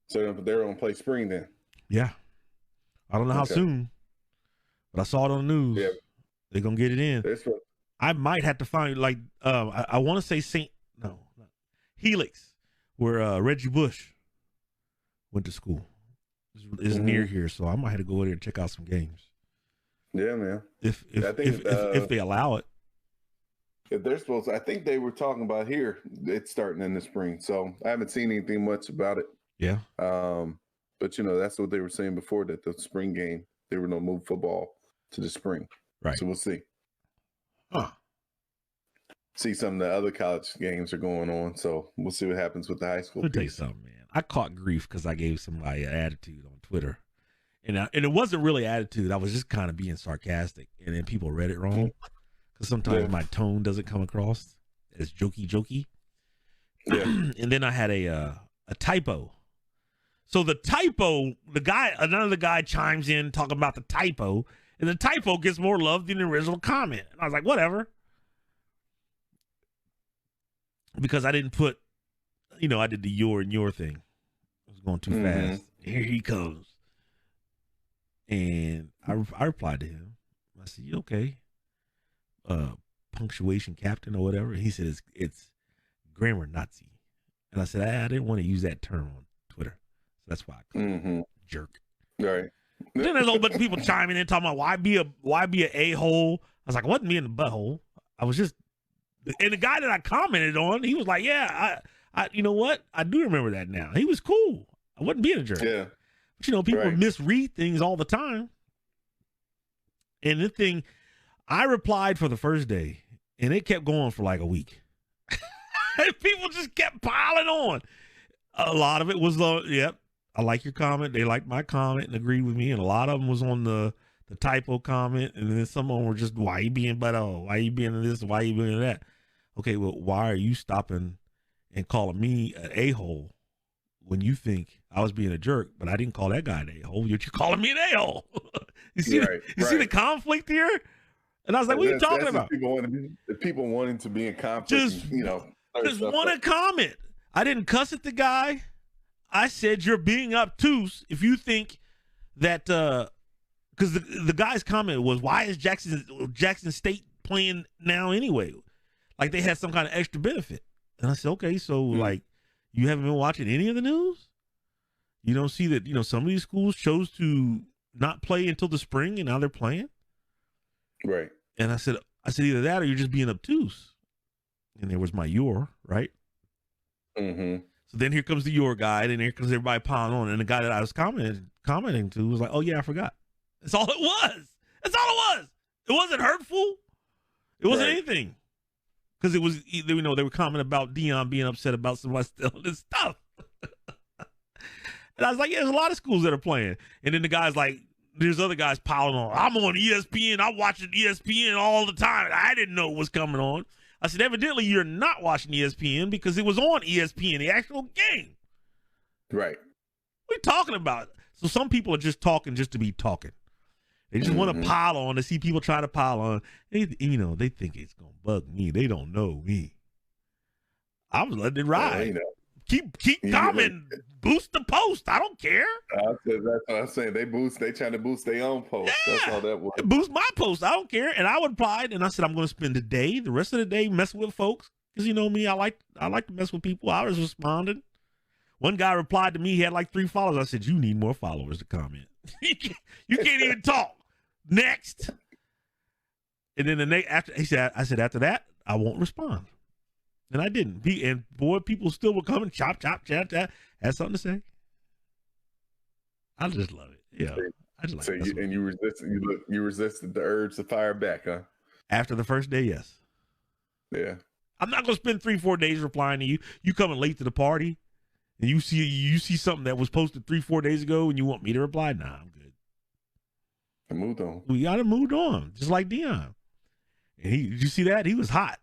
So they're going to play spring then? Yeah. I don't know how soon, but I saw it on the news. Yeah. They're going to get it in. That's what... I might have to find, I want to say Helix, where Reggie Bush went to school. Is near here, so I might have to go there and check out some games. Yeah, man. If they allow it. If they're supposed to, I think they were talking about here, it's starting in the spring. So I haven't seen anything much about it. Yeah. But that's what they were saying before, that the spring game, they were going to move football to the spring. Right. So we'll see. Huh. See, some of the other college games are going on. So we'll see what happens with the high school. Let me tell you something, man. I caught grief because I gave somebody an attitude on Twitter. And it wasn't really attitude. I was just kind of being sarcastic. And then people read it wrong. Because sometimes my tone doesn't come across as jokey. Yeah. And then I had a typo. So the typo, another guy chimes in talking about the typo. And the typo gets more love than the original comment. And I was like, whatever. Because I didn't put, I did the your thing. I was going too fast. Here he comes. And I replied to him. I said, you okay? Punctuation captain or whatever. And he said, it's grammar Nazi. And I said, I didn't want to use that term on Twitter. So that's why I called him jerk. Right. Then there's a whole bunch of people chiming in talking about why be a a-hole. I was like, I wasn't being the butthole. I was just, and the guy that I commented on, he was like, yeah, I you know what? I do remember that now. He was cool. I wasn't being a jerk. Yeah. But people misread things all the time. And the thing, I replied for the first day, and it kept going for like a week. People just kept piling on. A lot of it was, yep, I like your comment. They liked my comment and agreed with me. And a lot of them was on the the typo comment, and then someone were just, why you being butthole? Why you being this? Why you being that? Okay, well, why are you stopping and calling me an a-hole when you think I was being a jerk, but I didn't call that guy an a-hole? You're calling me an a-hole. You see the conflict here? And I was like, what are you talking about? People wanting to be in conflict, just want to comment. I didn't cuss at the guy. I said you're being obtuse if you think that because the guy's comment was, why is Jackson State playing now anyway? Like they had some kind of extra benefit. And I said, okay, so like you haven't been watching any of the news? You don't see that, some of these schools chose to not play until the spring and now they're playing? Right. And I said either that or you're just being obtuse. And there was my your, right? Mm-hmm. So then here comes the your guy, and here comes everybody piling on. And the guy that I was commenting to was like, oh, yeah, I forgot. That's all it was. That's all it was. It wasn't hurtful. It wasn't anything. Because it was, they were commenting about Dion being upset about somebody stealing his stuff. And I was like, yeah, there's a lot of schools that are playing. And then the guy's like, there's other guys piling on. I'm on ESPN. I'm watching ESPN all the time. I didn't know what was coming on. I said, evidently you're not watching ESPN because it was on ESPN, the actual game. Right. What are you talking about? So some people are just talking just to be talking. They just want to pile on to see people try to pile on. They think it's going to bug me. They don't know me. I was letting it ride. Keep commenting. Boost the post. I don't care. That's what I'm saying. They trying to boost their own post. Yeah. That's all that was. Boost my post. I don't care. And I would replied, and I said, I'm going to spend the rest of the day messing with folks. Because you know me, I like to mess with people. I was responding. One guy replied to me, he had like 3 followers. I said, you need more followers to comment. You can't even talk. Next. And then I said, after that, I won't respond. And I didn't. And boy, people still were coming, chop, chop, chop, chop. Had something to say. I just love it. Yeah. I just like so it. You resisted the urge to fire back, huh? After the first day, yes. Yeah. I'm not gonna spend 3-4 days replying to you. You coming late to the party and you see something that was posted 3-4 days ago and you want me to reply? Nah, I'm good. I moved on. We gotta move on, just like Dion. And did you see that? He was hot.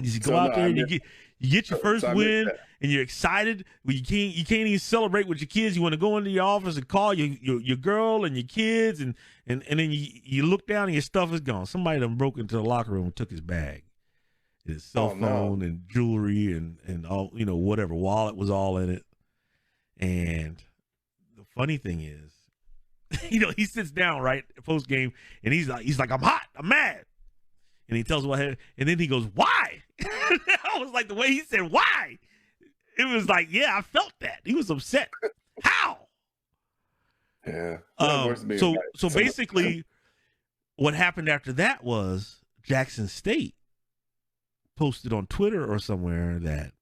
You go out there and you get your first win and you're excited. Well, you can't even celebrate with your kids. You want to go into your office and call your girl and your kids and then you look down and your stuff is gone. Somebody done broke into the locker room and took his bag, his cell phone and jewelry and all, whatever, wallet was all in it. And the funny thing is, he sits down right post game and he's like, I'm hot, I'm mad. And he tells what happened, and then he goes, why? I was like, the way he said, why? It was like, yeah, I felt that. He was upset. How? Yeah. So basically, what happened after that was Jackson State posted on Twitter or somewhere that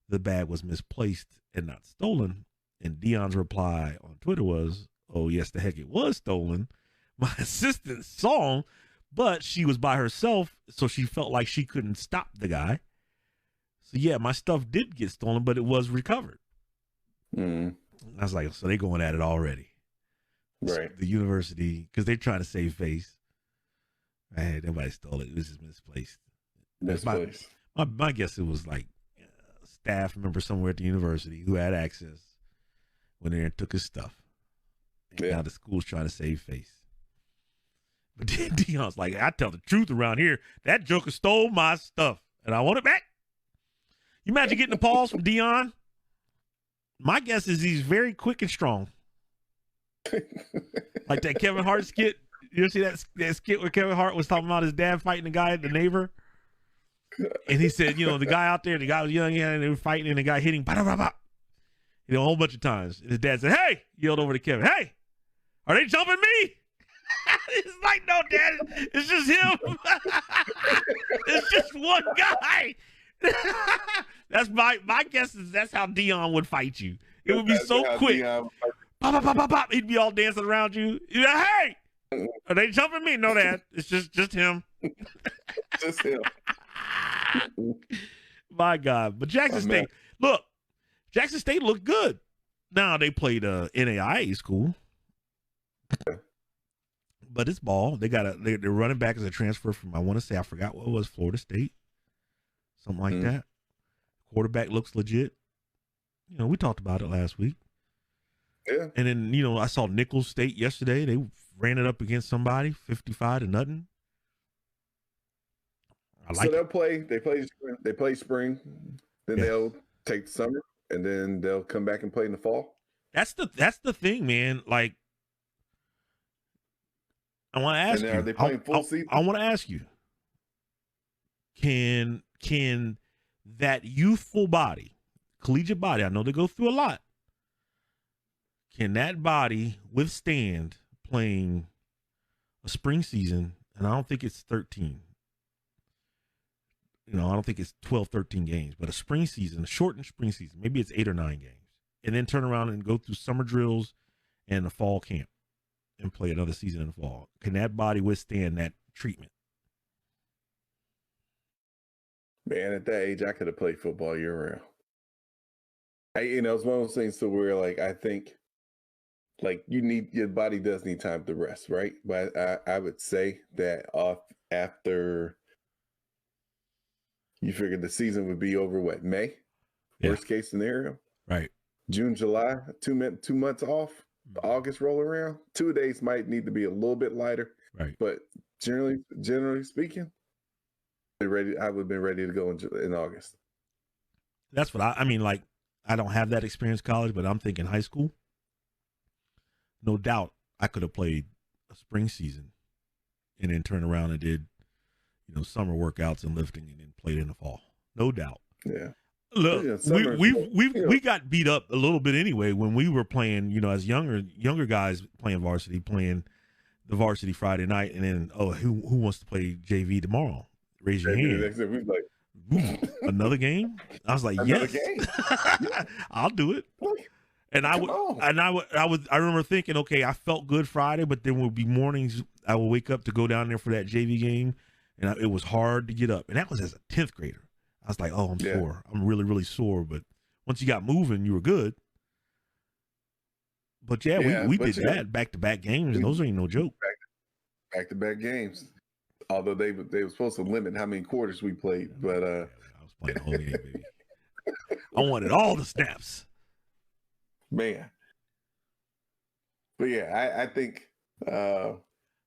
the bag was misplaced and not stolen. And Dion's reply on Twitter was, oh, yes, the heck it was stolen. My assistant saw him. But she was by herself, so she felt like she couldn't stop the guy. So, yeah, my stuff did get stolen, but it was recovered. I was like, so they going at it already. Right. The university, because they're trying to save face. Man, nobody stole it. It was just misplaced. My guess it was like a staff member somewhere at the university who had access went there and took his stuff. And now the school's trying to save face. But then Dion's like, I tell the truth around here. That joker stole my stuff, and I want it back. You imagine getting a pause from Dion? My guess is he's very quick and strong. Like that Kevin Hart skit. You see that skit where Kevin Hart was talking about his dad fighting the guy, the neighbor? And he said, the guy out there, the guy was young, and they were fighting, and the guy hit him, a whole bunch of times. And his dad said, hey, yelled over to Kevin, hey, are they jumping me? It's like, no, Dad, it's just him. It's just one guy. That's my guess is that's how Dion would fight you. It would be so quick. Pop, pop, pop, pop, pop. He'd be all dancing around you. You'd be like, hey, are they jumping me? No, Dad, it's just him. Just him. My God. But Jackson State looked good. Now they played NAIA school. But it's ball. They're running back as a transfer from, I want to say, I forgot what it was, Florida State, something like that. Quarterback looks legit. You know, we talked about it last week. Yeah. And then, you know, I saw Nicholls State yesterday. They ran it up against somebody, 55-0. So they'll play. They play spring. Then they'll take the summer, and then they'll come back and play in the fall. That's the thing, man. Like, I want to ask you. Are they playing full season? I want to ask you. Can that youthful body, collegiate body, I know they go through a lot. Can that body withstand playing a spring season? And I don't think it's 13. You know, I don't think it's 12, 13 games, but a spring season, a shortened spring season, maybe it's 8 or 9 games, and then turn around and go through summer drills and a fall camp and play another season in the fall. Can that body withstand that treatment? Man, at that age, I could have played football year round. It's one of those things to where, like, I think, like, your body does need time to rest, right? But I would say that after you figured the season would be over, what, May? Worst case scenario. Right. June, July, 2 months off. August roll around. 2 days might need to be a little bit lighter. Right. But generally speaking, I would have been ready to go in August. That's what I mean. Like, I don't have that experience college, but I'm thinking high school. No doubt I could have played a spring season and then turned around and did, you know, summer workouts and lifting and then played in the fall. No doubt. Yeah. Look, we got beat up a little bit anyway when we were playing, you know, as younger guys playing the varsity Friday night, and then who wants to play JV tomorrow? Raise your hand. Another game? I was like, yes, I'll do it. And I remember thinking, okay, I felt good Friday, but there would be mornings I would wake up to go down there for that JV game, and it was hard to get up. And that was as a 10th grader. I was like, oh, I'm sore. I'm really, really sore. But once you got moving, you were good. But we did that back-to-back games, and those ain't no joke. Back-to-back games. Although they were supposed to limit how many quarters we played, but I was playing the whole game, baby. I wanted all the snaps. Man. But yeah, I think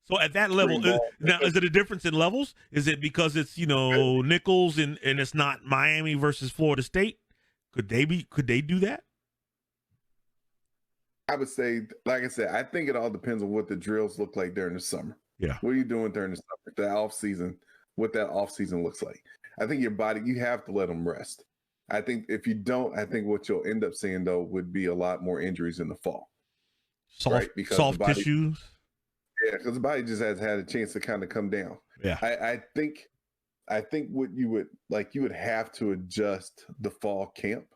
so at that level, now is it a difference in levels? Is it because it's, you know, Nicholls and it's not Miami versus Florida State? Could they do that? I would say, like I said, I think it all depends on what the drills look like during the summer. Yeah. What are you doing during the summer? The off season, what that off season looks like. I think your body, you have to let them rest. I think if you don't, I think what you'll end up seeing though would be a lot more injuries in the fall. Soft tissues. Yeah, because the body just has had a chance to kind of come down. Yeah. I think what you would have to adjust the fall camp.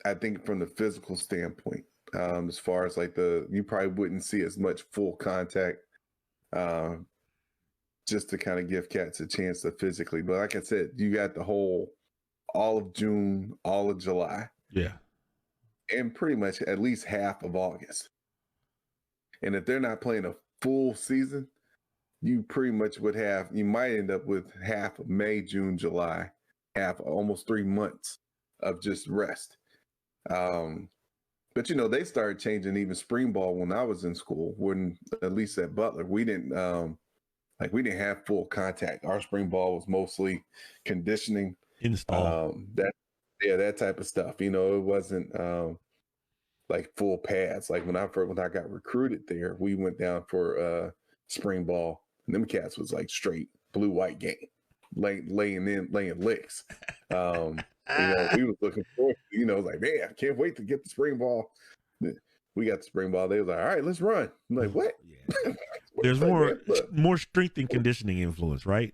I think from the physical standpoint, as far as like you probably wouldn't see as much full contact, just to kind of give cats a chance to physically. But like I said, you got all of June, all of July. Yeah. And pretty much at least half of August. And if they're not playing a full season, you pretty much you might end up with half of May, June, July, almost 3 months of just rest. But you know, they started changing even spring ball when I was in school, when at least at Butler, we didn't have full contact. Our spring ball was mostly conditioning, install, that type of stuff. You know, it wasn't like full pads. Like when I got recruited there, we went down for spring ball, and them cats was like straight blue-white game, laying licks. You know, we was looking forward to, you know, like, man, I can't wait to get the spring ball. We got the spring ball. They was like, all right, let's run. I'm like, what? Yeah. There's more strength and conditioning influence, right?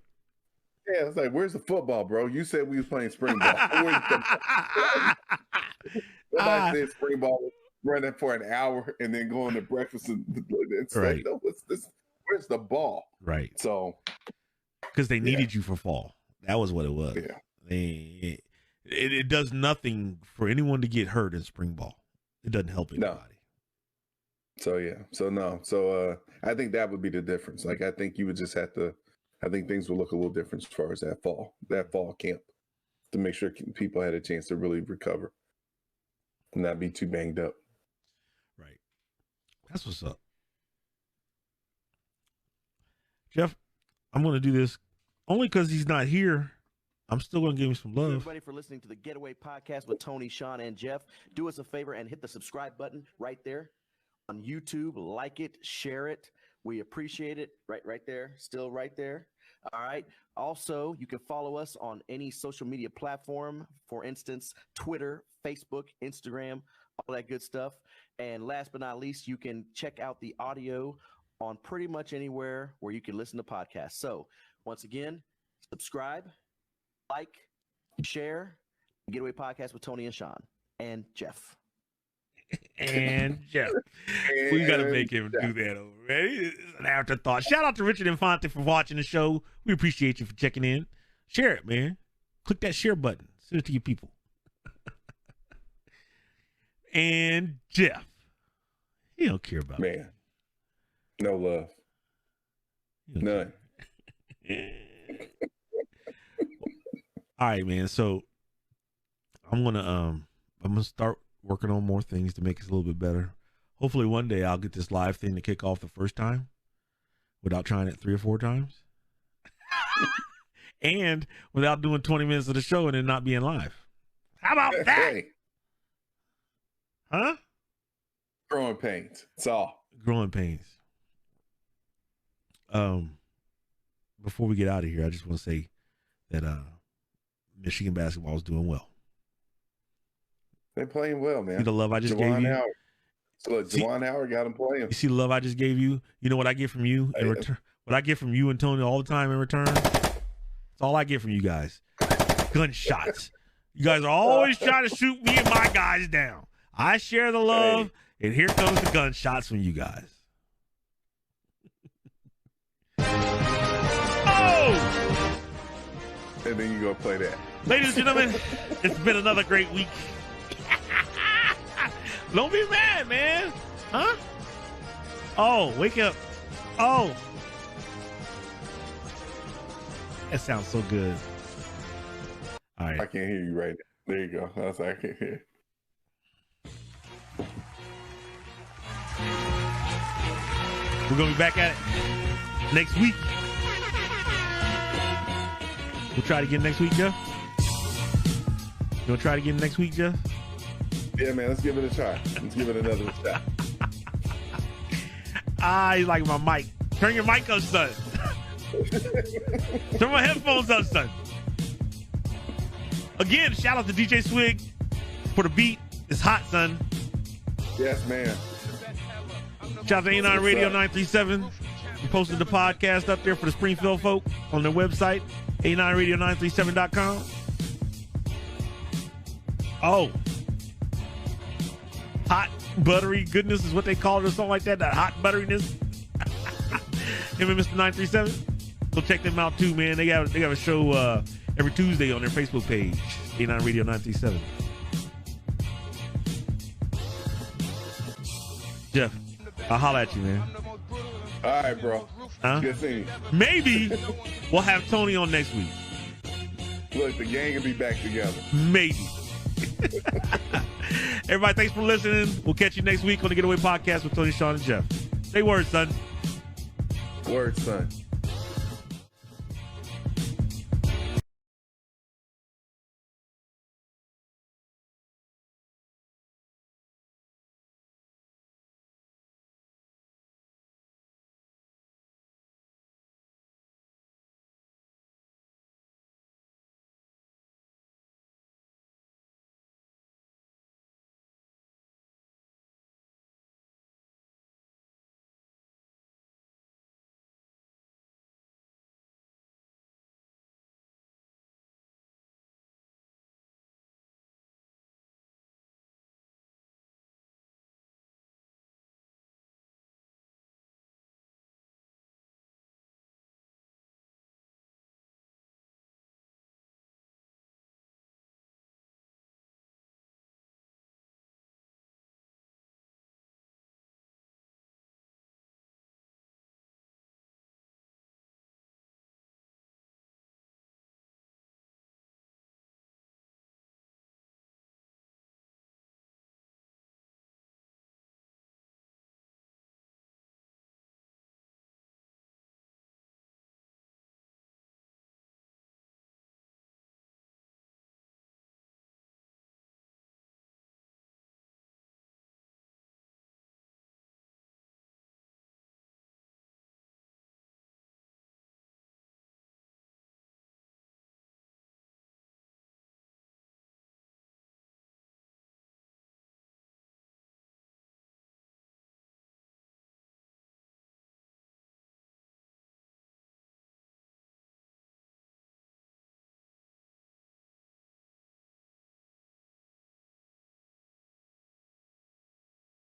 Yeah, it's like, where's the football, bro? You said we was playing spring ball. Nobody said spring ball, running for an hour and then going to breakfast and right. Like, no, where's the ball? Right. So, because they needed you for fall. That was what it was. Yeah. It does nothing for anyone to get hurt in spring ball. It doesn't help anybody. So yeah. So no. So I think that would be the difference. Like I think you would just have to. I think things will look a little different as far as that fall camp, to make sure people had a chance to really recover and not be too banged up. Right. That's what's up. Jeff, I'm going to do this only because he's not here. I'm still going to give him some love. Everybody for listening to the Getaway Podcast with Tony, Sean, and Jeff. Do us a favor and hit the subscribe button right there on YouTube. Like it, share it. We appreciate it. Right there. Still right there. All right. Also, you can follow us on any social media platform. For instance, Twitter, Facebook, Instagram, all that good stuff. And last but not least, you can check out the audio on pretty much anywhere where you can listen to podcasts. So once again, subscribe, like, share, Getaway Podcast with Tony and Sean and Jeff. And Jeff. We got to make him do that already. It's an afterthought. Shout out to Richard Infante for watching the show. We appreciate you for checking in. Share it, man. Click that share button. Send it to your people. And Jeff. He don't care about man. No love. None. All right, man. So I'm gonna start working on more things to make us a little bit better. Hopefully one day I'll get this live thing to kick off the first time without trying it 3 or 4 times. And without doing 20 minutes of the show and then not being live. How about that? Hey. Huh? Growing pains. It's all. Growing pains. Before we get out of here, I just want to say that Michigan basketball is doing well. They're playing well, man. See the love I just gave you? Howard. So look, Juwan Howard got him playing. You see the love I just gave you? You know what I get from you in return? What I get from you and Tony all the time in return? It's all I get from you guys. Gunshots. You guys are always trying to shoot me and my guys down. I share the love, and here comes the gunshots from you guys. Oh! And then you go play that. Ladies and gentlemen, it's been another great week. Don't be mad, man. Huh? Oh, wake up. Oh. That sounds so good. All right. I can't hear you right now. There you go. That's I can't hear. We're going to be back at it next week. We'll try it again next week, Jeff. You want to try it again next week, Jeff? Yeah, man. Let's give it a try. Let's give it another shot. You like my mic. Turn your mic up, son. Turn my headphones up, son. Again, shout out to DJ Swig for the beat. It's hot, son. Yes, man. Shout out to A9 Radio 937. We posted the podcast up there for the Springfield folk on their website, a9radio937.com. Oh. Hot buttery goodness is what they call it or something like that. That hot butteriness. Him and Mr. 937. Go check them out too, man. They got a show every Tuesday on their Facebook page, A9 Radio 937. Jeff, I'll holler at you, man. All right, bro. Huh? Good seeing you. Maybe we'll have Tony on next week. Look, the gang will be back together. Maybe. Everybody, thanks for listening. We'll catch you next week on the Getaway Podcast with Tony, Sean, and Jeff. Say word, son. Word, son.